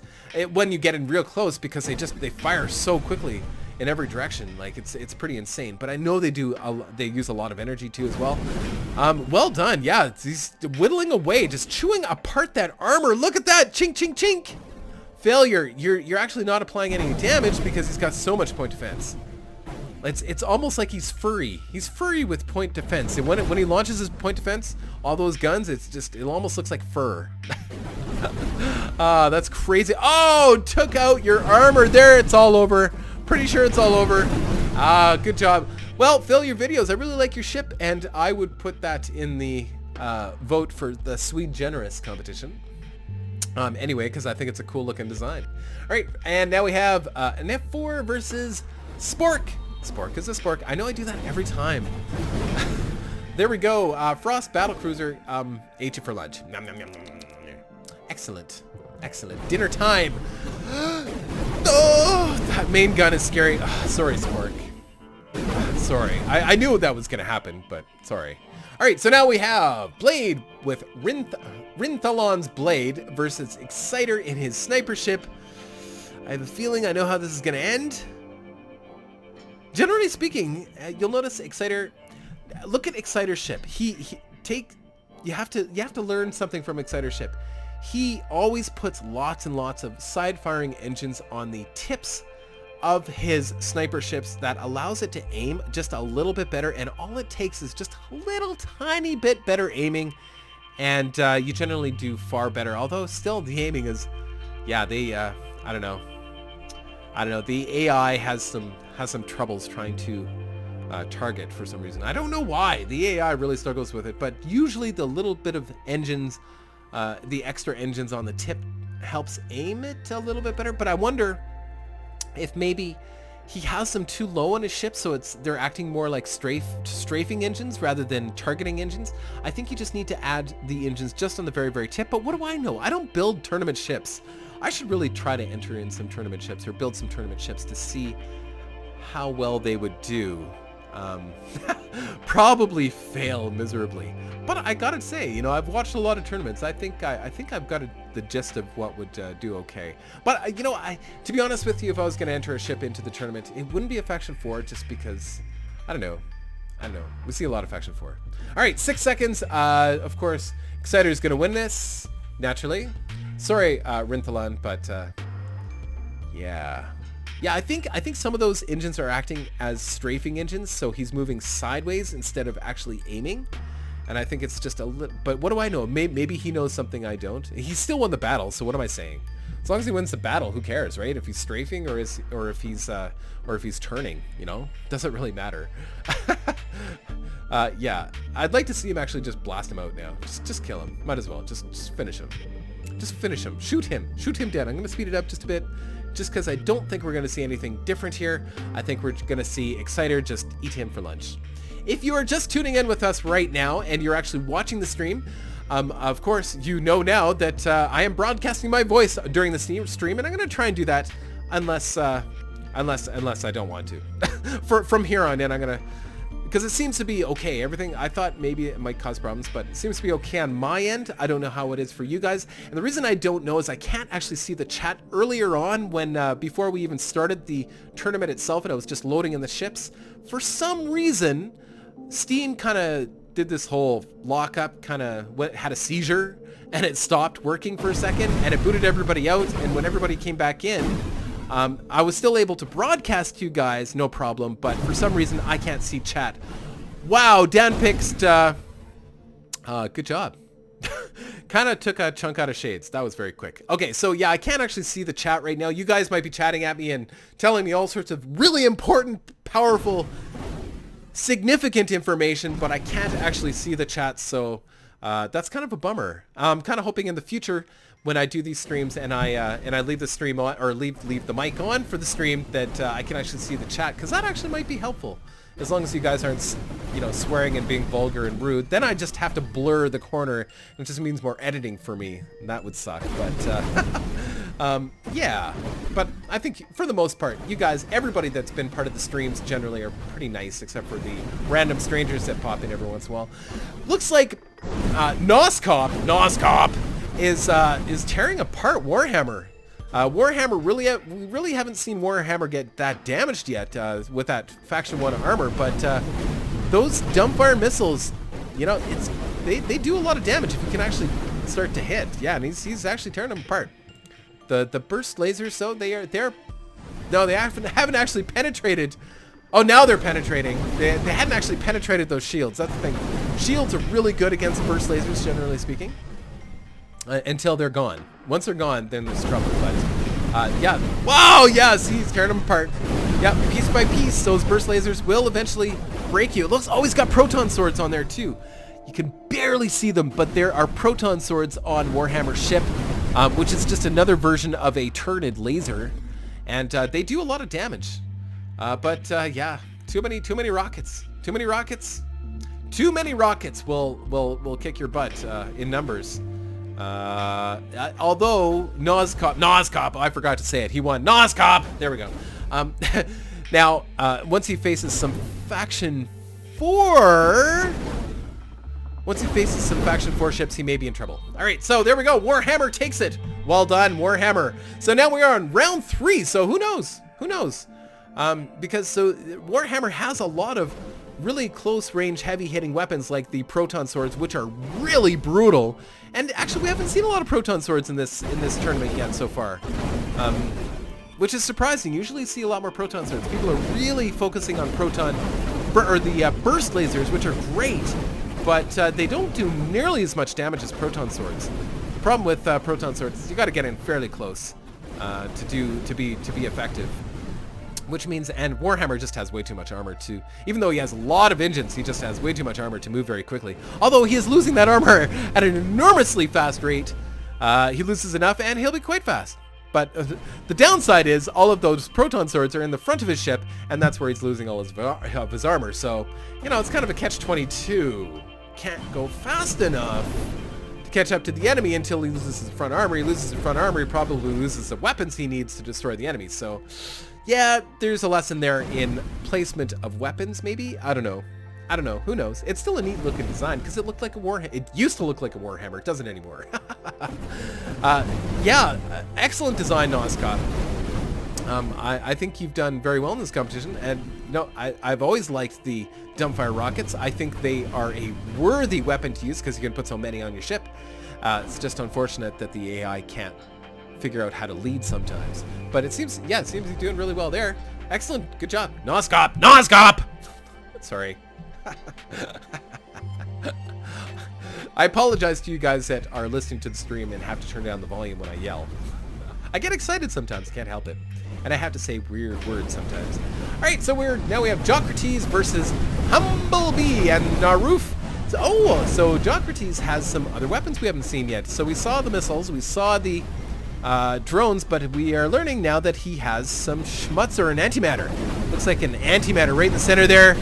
when you get in real close, because they fire so quickly in every direction. Like it's pretty insane. But I know they use a lot of energy too as well. Well done. Yeah, he's whittling away, just chewing apart that armor. Look at that. Chink, chink, chink. Failure. You're actually not applying any damage because he's got so much point defense. It's almost like he's furry. He's furry with point defense. And when he launches his point defense, all those guns, it almost looks like fur. That's crazy. Oh, took out your armor. There, it's all over. Pretty sure it's all over. Good job. Well, Failure Videos, I really like your ship, and I would put that in the vote for the Swede Generous competition. Anyway, because I think it's a cool looking design. All right, and now we have an F4 versus Spork. Spork is a Spork. I know I do that every time. There we go. Frost Battlecruiser. Ate you for lunch. Nom, nom, nom, nom, nom. Excellent. Excellent. Dinner time. Oh, that main gun is scary. Oh, sorry, Spork. Sorry. I knew that was going to happen, but sorry. All right, so now we have Blade with Rinthalon's Blade versus Exciter in his sniper ship. I have a feeling I know how this is going to end. Generally speaking, you'll notice Exciter. Look at Exciter's ship. You have to learn something from Exciter's ship. He always puts lots and lots of side-firing engines on the tips of his sniper ships that allows it to aim just a little bit better, and all it takes is just a little tiny bit better aiming, and you generally do far better. Although still the aiming is, yeah, I don't know, the AI has some troubles trying to target for some reason. I don't know why the AI really struggles with it, but usually the little bit of engines, the extra engines on the tip helps aim it a little bit better. But I wonder if maybe he has them too low on his ship, so they're acting more like strafing engines rather than targeting engines. I think you just need to add the engines just on the very, very tip. But what do I know? I don't build tournament ships. I should really try to enter in some tournament ships or build some tournament ships to see how well they would do. Probably fail miserably, but I gotta say, you know, I've watched a lot of tournaments. I think I've got the gist of what would do okay. But you know, to be honest with you, if I was gonna enter a ship into the tournament, it wouldn't be a faction 4, just because I don't know. We see a lot of faction 4. All right, 6 seconds. Of course, Exciter is gonna win this naturally. Sorry, Rinthalon, but yeah. Yeah, I think some of those engines are acting as strafing engines, so he's moving sideways instead of actually aiming. And I think it's just a little, but what do I know? Maybe he knows something I don't. He still won the battle, so what am I saying? As long as he wins the battle, who cares, right? If he's strafing or if he's turning, you know, doesn't really matter. Yeah, I'd like to see him actually just blast him out now. Just kill him. Might as well. Just finish him. Just finish him. Shoot him. Shoot him dead. I'm going to speed it up just a bit, just because I don't think we're going to see anything different here. I think we're going to see Exciter just eat him for lunch. If you are just tuning in with us right now and you're actually watching the stream, of course, you know now that I am broadcasting my voice during the stream, and I'm going to try and do that unless I don't want to. From here on in, I'm going to, because it seems to be okay. Everything, I thought maybe it might cause problems, but it seems to be okay on my end. I don't know how it is for you guys. And the reason I don't know is I can't actually see the chat earlier on when, before we even started the tournament itself, and I was just loading in the ships. For some reason, Steam kind of did this whole lockup, kind of had a seizure, and it stopped working for a second, and it booted everybody out. And when everybody came back in, I was still able to broadcast to you guys, no problem, but for some reason I can't see chat. Wow, Dan Pixed, good job. Kind of took a chunk out of Shades. That was very quick. Okay, so yeah, I can't actually see the chat right now. You guys might be chatting at me and telling me all sorts of really important, powerful, significant information, but I can't actually see the chat, so that's kind of a bummer. I'm kind of hoping in the future, when I do these streams and I leave the stream on, or leave the mic on for the stream, that I can actually see the chat, because that actually might be helpful. As long as you guys aren't, you know, swearing and being vulgar and rude, then I just have to blur the corner, and it just means more editing for me. And that would suck, but yeah. But I think for the most part, you guys, everybody that's been part of the streams generally are pretty nice, except for the random strangers that pop in every once in a while. Looks like Noskop is tearing apart Warhammer. Warhammer we really haven't seen Warhammer get that damaged yet with that Faction 1 armor, but those dumbfire missiles, you know, they do a lot of damage if you can actually start to hit. Yeah, and he's actually tearing them apart. The burst lasers, so they haven't actually penetrated. Oh, now they're penetrating. They hadn't actually penetrated those shields. That's the thing. Shields are really good against burst lasers, generally speaking. Until they're gone. Once they're gone, then there's trouble. But yeah, wow, yes, he's tearing them apart. Yeah, piece by piece, those burst lasers will eventually break you. It looks, oh, he's got proton swords on there too. You can barely rarely see them, but there are proton swords on Warhammer Ship, which is just another version of a turned laser, and they do a lot of damage. Yeah, too many rockets. Too many rockets. Too many rockets will kick your butt in numbers. Although Noskop, I forgot to say it. He won. Noskop. There we go. Now, once he faces some faction 4 ships, he may be in trouble. All right, so there we go. Warhammer takes it. Well done, Warhammer. So now we are on round 3. So who knows? Who knows? Because Warhammer has a lot of really close range, heavy hitting weapons like the proton swords, which are really brutal. And actually, we haven't seen a lot of proton swords in this tournament yet so far, which is surprising. Usually, you see a lot more proton swords. People are really focusing on the burst lasers, which are great, but they don't do nearly as much damage as proton swords. The problem with proton swords is you got to get in fairly close to be effective. Which means, and Warhammer just has way too much armor to, even though he has a lot of engines, he just has way too much armor to move very quickly. Although he is losing that armor at an enormously fast rate. He loses enough and he'll be quite fast. But the downside is all of those proton swords are in the front of his ship, and that's where he's losing all of his armor. So, you know, it's kind of a catch-22. Can't go fast enough to catch up to the enemy until he loses his front armor. He loses his front armor, he probably loses the weapons he needs to destroy the enemy. So, yeah, there's a lesson there in placement of weapons, maybe? I don't know. Who knows? It's still a neat looking design because it looked like a Warhammer. It used to look like a Warhammer. It doesn't anymore. Yeah, excellent design, Noskop. I think you've done very well in this competition. And no, I've always liked the dumbfire rockets. I think they are a worthy weapon to use because you can put so many on your ship. It's just unfortunate that the AI can't figure out how to lead sometimes. But it seems he's doing really well there. Excellent. Good job. Noskop! Sorry. I apologize to you guys that are listening to the stream and have to turn down the volume when I yell. I get excited sometimes, can't help it. And I have to say weird words sometimes. Alright, so now we have Jocrates versus Humblebee and Naruf. So Jocrates has some other weapons we haven't seen yet. So we saw the missiles, we saw the drones, but we are learning now that he has some schmutz or an antimatter. Looks like an antimatter right in the center there,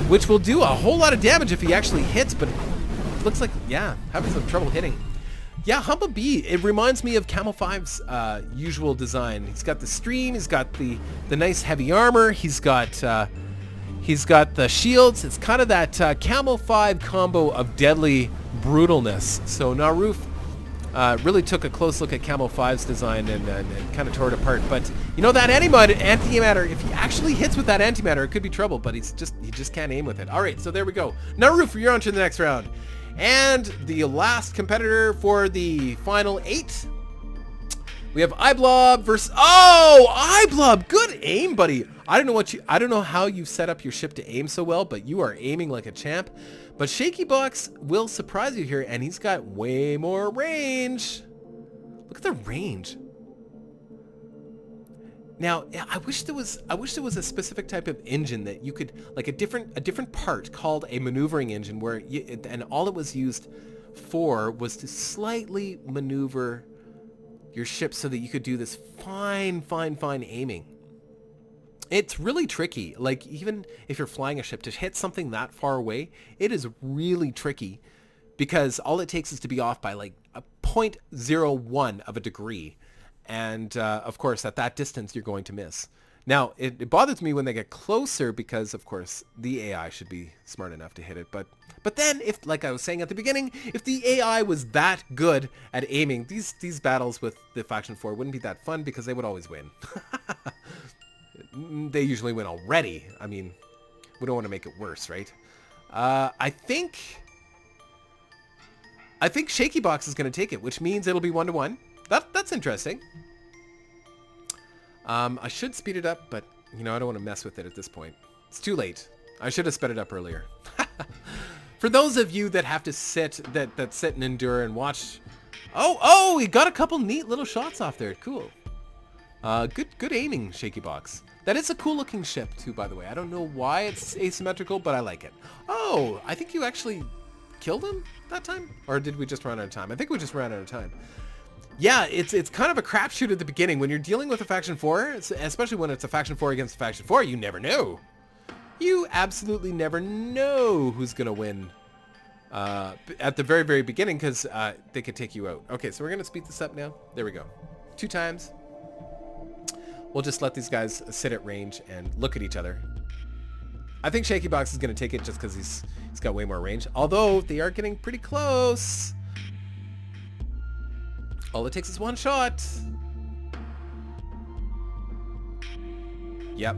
which will do a whole lot of damage if he actually hits, but it looks like, yeah, having some trouble hitting. Yeah, Humblebee, it reminds me of Camo 5's usual design. He's got the stream, he's got the nice heavy armor, he's got the shields. It's kind of that Camo 5 combo of deadly brutalness. So Naruf really took a close look at Camo 5's design and kind of tore it apart. But you know, that antimatter, if he actually hits with that antimatter, it could be trouble, but he just can't aim with it. All right, so there we go. Naruf, you're on to the next round. And the last competitor for the final 8, we have Iblob versus, Iblob, good aim, buddy. I don't know how you've set up your ship to aim so well, but you are aiming like a champ. But Shaky Box will surprise you here, and he's got way more range. Look at the range. Now, I wish there was a specific type of engine that you could, like a different part called a maneuvering engine, where and all it was used for was to slightly maneuver your ship so that you could do this fine aiming. It's really tricky. Like, even if you're flying a ship, to hit something that far away, it is really tricky, because all it takes is to be off by like a 0.01 of a degree. And of course, at that distance, you're going to miss. Now, it bothers me when they get closer, because of course the AI should be smart enough to hit it. But then, if, like I was saying at the beginning, if the AI was that good at aiming, these battles with the Faction 4 wouldn't be that fun, because they would always win. They usually win already. I mean, we don't want to make it worse, right? I think Shaky Box is going to take it, which means it'll be 1-1. That's interesting. I should speed it up, but you know, I don't want to mess with it at this point. It's too late. I should have sped it up earlier. For those of you that have to sit and endure and watch. Oh, he got a couple neat little shots off there. Cool. Good aiming, Shaky Box. That is a cool looking ship too, by the way. I don't know why it's asymmetrical, but I like it. Oh, I think you actually kill them that time? Or did we just run out of time? I think we just ran out of time. Yeah, it's kind of a crapshoot at the beginning. When you're dealing with a Faction 4, especially when it's a Faction 4 against a Faction 4, you never know. You absolutely never know who's going to win at the very, very beginning, because they could take you out. Okay, so we're going to speed this up now. There we go. 2 times. We'll just let these guys sit at range and look at each other. I think Shaky Box is going to take it just because he's got way more range. Although, they are getting pretty close. All it takes is 1 shot. Yep.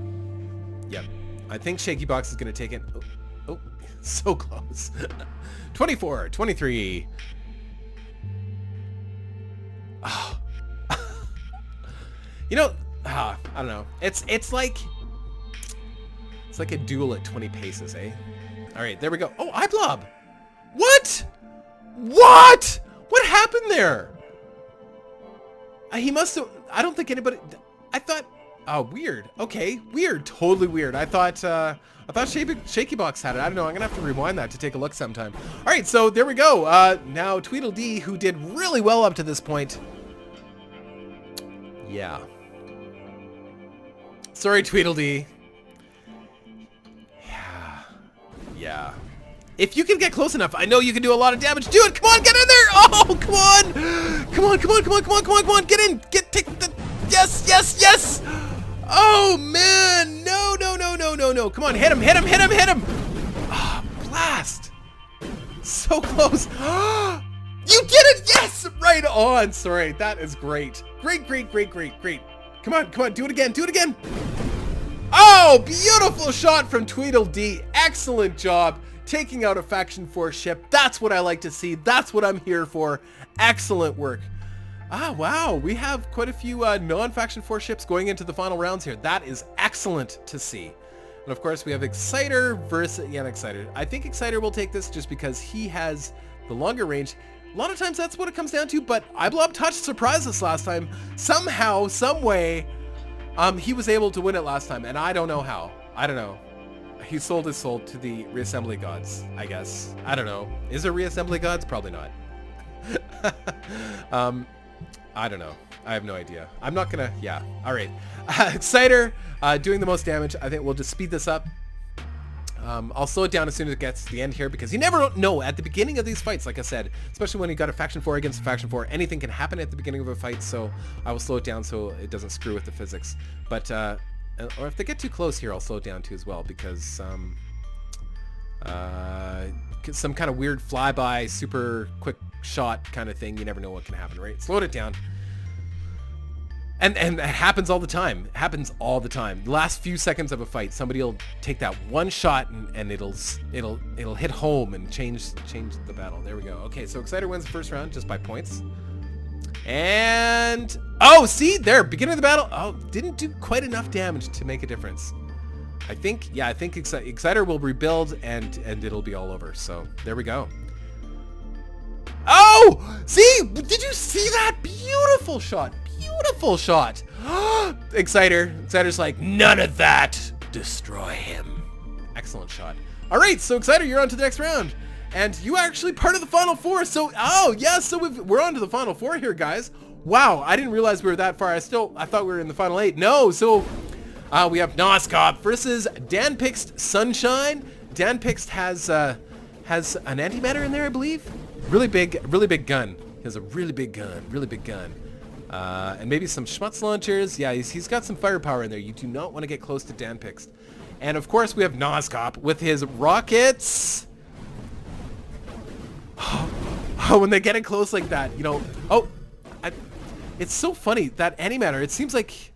Yep. I think Shaky Box is going to take it. Oh, so close. 24, 23. Oh. You know, I don't know. It's like a duel at 20 paces, eh? All right, there we go. Oh, eye blob. What? What? What happened there? He must have. I don't think anybody. I thought. Oh, weird. Okay, weird. Totally weird. I thought Shaky Box had it. I don't know. I'm gonna have to rewind that to take a look sometime. All right, so there we go. Now Tweedledee, who did really well up to this point. Yeah. Sorry, Tweedledee. Yeah. Yeah. If you can get close enough, I know you can do a lot of damage. Do it! Come on, get in there! Oh, come on! Come on, come on, come on, come on, come on, come on! Get in! Take the... Yes, yes, yes! Oh, man! No, no, no, no, no, no! Come on, hit him, hit him, hit him, hit him! Ah, blast! So close! You did it! Yes! Right on! Sorry, that is great. Great, great, great, great, great. Come on, come on, do it again, do it again! Oh, beautiful shot from Tweedledee. Excellent job. Taking out a Faction 4 ship. That's what I like to see. That's what I'm here for. Excellent work. Ah, wow. We have quite a few non-Faction 4 ships going into the final rounds here. That is excellent to see. And of course, we have Exciter versus... Yeah, Exciter. I think Exciter will take this just because he has the longer range. A lot of times that's what it comes down to, but Iblob Touch surprised us last time. Somehow, some way, he was able to win it last time, and I don't know how. I don't know. He sold his soul to the Reassembly gods, I guess. I don't know. Is there Reassembly gods? Probably not. I don't know. I have no idea. I'm not gonna... Yeah. All right. Exciter doing the most damage. I think we'll just speed this up. I'll slow it down as soon as it gets to the end here, because you never know at the beginning of these fights, like I said, especially when you got a Faction 4 against a Faction 4, anything can happen at the beginning of a fight, so I will slow it down so it doesn't screw with the physics. But... or if they get too close here, I'll slow it down too as well, because some kind of weird flyby, super quick shot kind of thing, you never know what can happen, right? Slowed it down. And it happens all the time. It happens all the time. The last few seconds of a fight, somebody will take that one shot and it'll hit home and change the battle. There we go. Okay, so Exciter wins the first round just by points. And oh, see there, beginning of the battle. Oh, didn't do quite enough damage to make a difference. I think Exciter will rebuild and it'll be all over. So there we go. Oh, see, did you see that? Beautiful shot, beautiful shot. Exciter's like, none of that. Destroy him. Excellent shot. All right, so Exciter, you're on to the next round. And you are actually part of the Final Four, so, oh, yes, so we're on to the Final Four here, guys. Wow, I didn't realize we were that far. I thought we were in the Final 8. No, so we have Noscop versus Danpixed Sunshine. Danpixed has an antimatter in there, I believe. Really big gun. He has a really big gun. And maybe some Schmutz launchers. Yeah, he's got some firepower in there. You do not want to get close to Danpixed. And, of course, we have Noscop with his rockets. Oh, when they get in close like that, you know. Oh, it's so funny, that antimatter. It seems like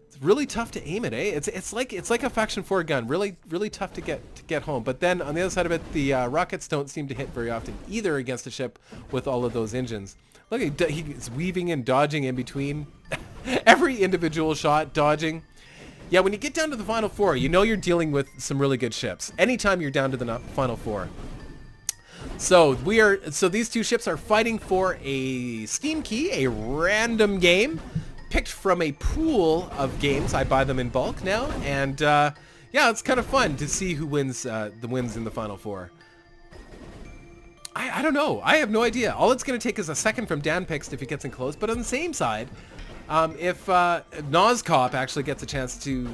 it's really tough to aim it, eh? It's like a Faction 4 gun, really tough to get home. But then on the other side of it, the rockets don't seem to hit very often either against a ship with all of those engines. Look, he's weaving and dodging in between every individual shot, dodging. Yeah, when you get down to the Final Four, you know you're dealing with some really good ships. Anytime you're down to the Final Four. So these two ships are fighting for a Steam key, a random game picked from a pool of games. I buy them in bulk now, and yeah, it's kind of fun to see who wins in the Final Four. I don't know. I have no idea. All it's going to take is a second from DanPix if he gets in close. But on the same side, if Nozcop actually gets a chance to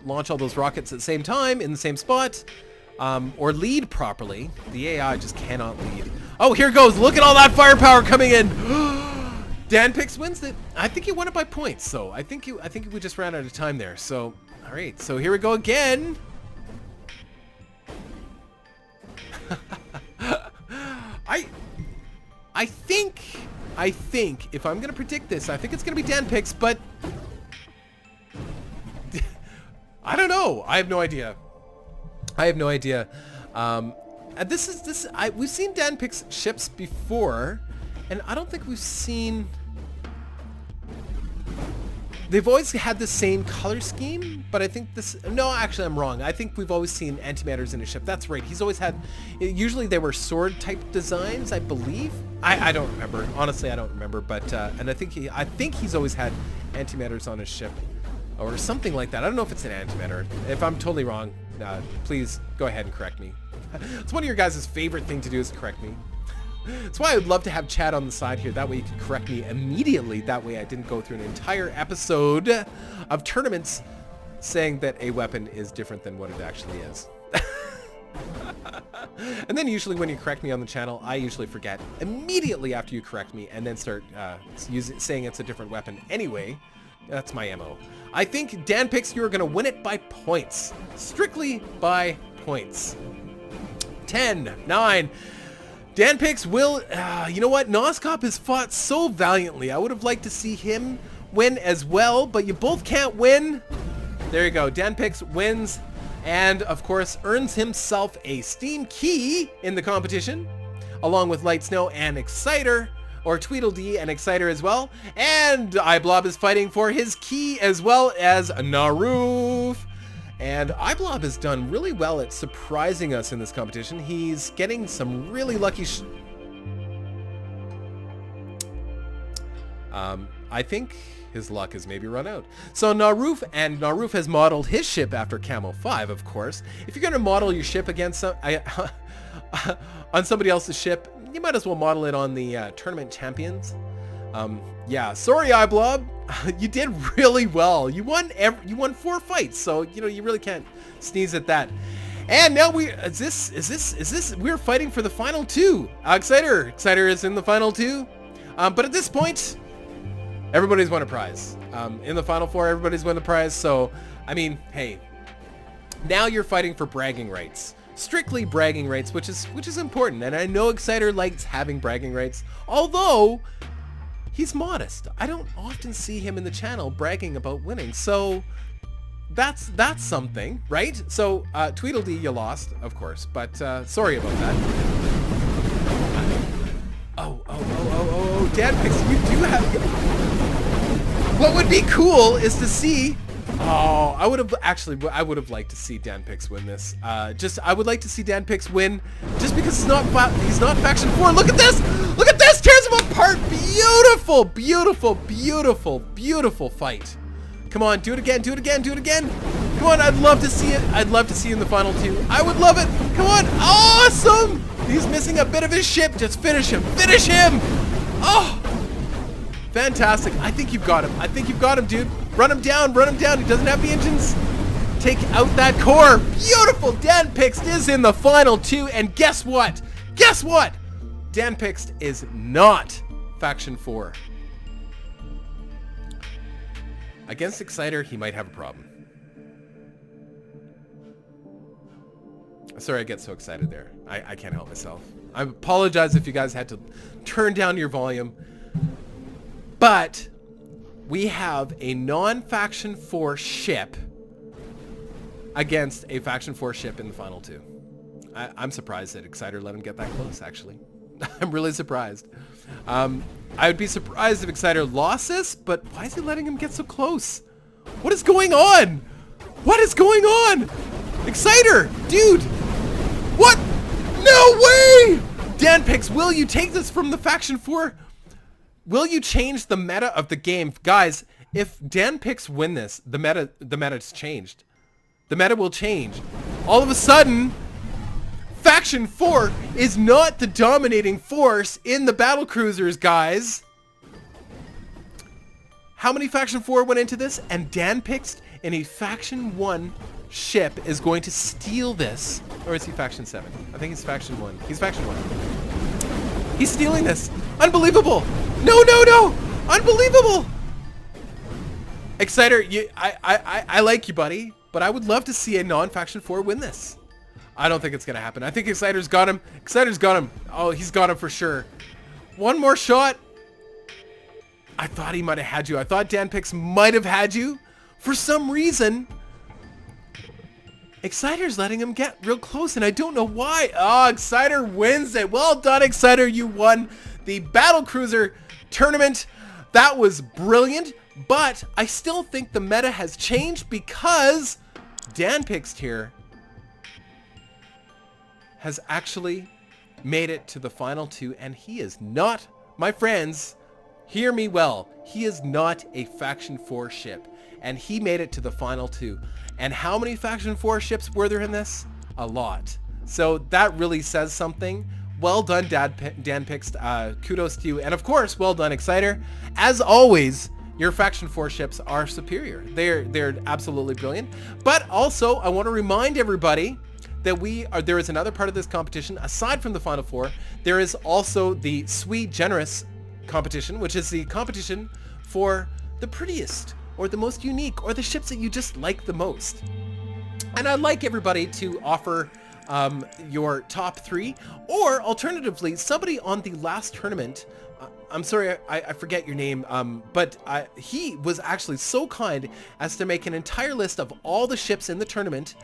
launch all those rockets at the same time in the same spot, or lead properly, the AI just cannot lead. Oh, here goes. Look at all that firepower coming in. DanPix wins it. I think he won it by points. So I think we just ran out of time there. So all right. So here we go again. I think if I'm gonna predict this, I think it's gonna be DanPix, but I don't know. I have no idea. And we've seen DanPix ships before, and I don't think we've seen. They've always had the same color scheme, but I think this... No, actually, I'm wrong. I think we've always seen antimatters in his ship. That's right. He's always had... Usually they were sword-type designs, I believe. I don't remember. Honestly, I don't remember. But and I think he's always had antimatters on his ship, or something like that. I don't know if it's an antimatter. If I'm totally wrong, please go ahead and correct me. It's one of your guys' favorite thing to do is correct me. That's why I would love to have chat on the side here. That way you can correct me immediately. That way I didn't go through an entire episode of tournaments saying that a weapon is different than what it actually is. And then usually when you correct me on the channel, I usually forget immediately after you correct me and then start saying it's a different weapon anyway. That's my MO. I think DanPix, you're going to win it by points. Strictly by points. 10, 9... DanPix will, you know what? Nozcop has fought so valiantly. I would have liked to see him win as well, but you both can't win. There you go. DanPix wins and, of course, earns himself a Steam key in the competition, along with Light Snow and Exciter, or Tweedledee and Exciter as well. And iBlob is fighting for his key as well as Naruf. And iBlob has done really well at surprising us in this competition. He's getting some really lucky I think his luck has maybe run out. So Naruf has modeled his ship after Camo 5, of course. If you're going to model your ship against on somebody else's ship, you might as well model it on the tournament champions. Yeah, sorry iBlob. You did really well. You won 4 fights, so you know you really can't sneeze at that. And now we're fighting for the final 2. Exciter is in the final 2. But at this point, everybody's won a prize. In the final 4, everybody's won a prize. So I mean, hey, now you're fighting for bragging rights. Strictly bragging rights, which is important. And I know Exciter likes having bragging rights, although he's modest. I don't often see him in the channel bragging about winning. So that's something, right? So Tweedledee, you lost, of course, but sorry about that. Oh, DanPix, you do have... What would be cool is to see... Oh, I would have liked to see DanPix win this. I would like to see DanPix win just because he's not faction 4. Look at this! Look at this! Tears him apart! Beautiful, beautiful, beautiful, beautiful fight. Come on, do it again, do it again, do it again. Come on, I'd love to see it. I'd love to see you in the final 2. I would love it. Come on, awesome! He's missing a bit of his ship. Just finish him. Finish him! Oh! Fantastic. I think you've got him. I think you've got him, dude. Run him down. Run him down. He doesn't have the engines. Take out that core. Beautiful. DanPix is in the final 2. And guess what? Guess what? DanPix is not faction 4. Against Exciter, he might have a problem. Sorry I get so excited there. I can't help myself. I apologize if you guys had to turn down your volume. But we have a non-faction 4 ship against a faction 4 ship in the final 2. I'm surprised that Exciter let him get that close, actually. I'm really surprised. I would be surprised if Exciter lost this, but why is he letting him get so close? What is going on? What is going on? Exciter, dude. What? No way! DanPix, will you take this from the faction 4? Will you change the meta of the game? Guys, if DanPix win this, the meta's changed. The meta will change. All of a sudden, Faction 4 is not the dominating force in the battle cruisers, guys. How many Faction 4 went into this? And Dan Pixed in a Faction 1 ship is going to steal this. Or is he Faction 7? I think he's Faction 1. He's Faction 1. He's stealing this. Unbelievable. No, no, no. Unbelievable. Exciter, I like you, buddy. But I would love to see a non-Faction 4 win this. I don't think it's going to happen. I think Exciter's got him. Exciter's got him. Oh, he's got him for sure. One more shot. I thought he might have had you. I thought Dan Pix might have had you. For some reason, Exciter's letting him get real close, and I don't know why. Oh, Exciter wins it. Well done, Exciter. You won the Battle Cruiser tournament. That was brilliant, but I still think the meta has changed because Dan Pix here has actually made it to the final 2, and he is not, my friends, hear me well, he is not a Faction 4 ship, and he made it to the final 2. And how many Faction 4 ships were there in this? A lot. So that really says something. Well done, Dan Pix. Kudos to you. And of course, well done, Exciter. As always, your Faction 4 ships are superior. They're absolutely brilliant. But also, I want to remind everybody that there is another part of this competition aside from the Final 4. There is also the Sweet Generous competition, which is the competition for the prettiest or the most unique or the ships that you just like the most. And I'd like everybody to offer your top 3, or alternatively, somebody on the last tournament, I'm sorry, I forget your name, but he was actually so kind as to make an entire list of all the ships in the tournament.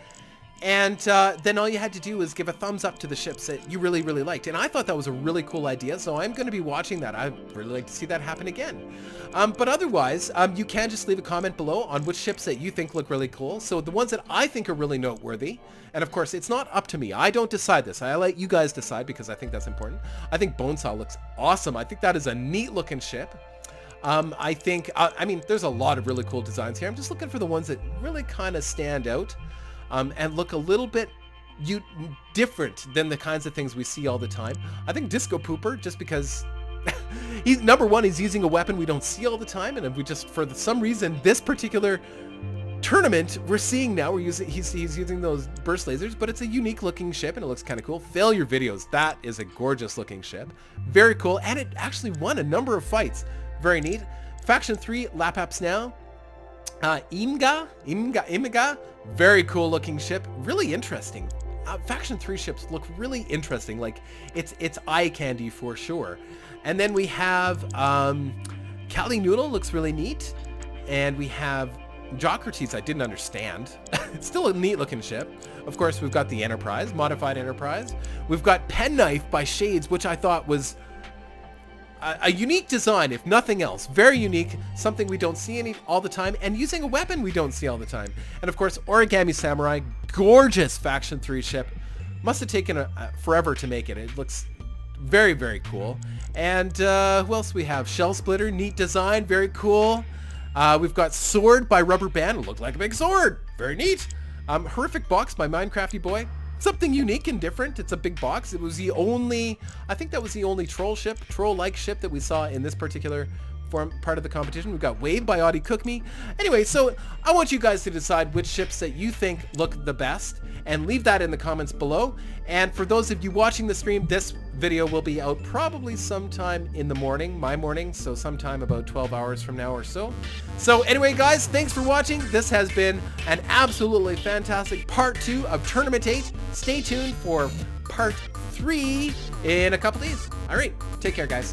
And then all you had to do was give a thumbs up to the ships that you really, really liked. And I thought that was a really cool idea, so I'm going to be watching that. I'd really like to see that happen again. But otherwise, you can just leave a comment below on which ships that you think look really cool. So the ones that I think are really noteworthy, and of course, it's not up to me. I don't decide this. I let you guys decide because I think that's important. I think Bonesaw looks awesome. I think that is a neat looking ship. I think, I mean, there's a lot of really cool designs here. I'm just looking for the ones that really kind of stand out. And look a little bit different than the kinds of things we see all the time. I think Disco Pooper, just because he's number one, he's using a weapon we don't see all the time, and we just, for some reason, this particular tournament we're seeing now, he's using those burst lasers, but it's a unique looking ship and it looks kind of cool. Failure Videos, that is a gorgeous looking ship, very cool, and it actually won a number of fights. Very neat. Faction 3, Lapaps Now. Imga, very cool looking ship, really interesting. Faction 3 ships look really interesting, like it's eye candy for sure. And then we have Kali Noodle, looks really neat, and we have Jocrates, I didn't understand. It's still a neat looking ship. Of course, we've got the Enterprise, Modified Enterprise. We've got Penknife by Shades, which I thought was a unique design, if nothing else. Very unique, something we don't see all the time, and using a weapon we don't see all the time. And of course, Origami Samurai, gorgeous Faction 3 ship. Must have taken forever to make it. It looks very, very cool. And who else we have? Shell Splitter, neat design, very cool. We've got Sword by Rubber Band, it looked like a big sword, very neat. Horrific Box by Minecrafty Boy. Something unique and different. It's a big box. It was the only, I think that was the only troll-like ship that we saw in this particular part of the competition. We've got Wave by Audie Cook Me. Anyway, so I want you guys to decide which ships that you think look the best and leave that in the comments below. And for those of you watching the stream, this video will be out probably sometime in the morning, my morning, so sometime about 12 hours from now or so. So anyway, guys, thanks for watching. This has been an absolutely fantastic part 2 of Tournament 8. Stay tuned for part 3 in a couple days. All right, take care, guys.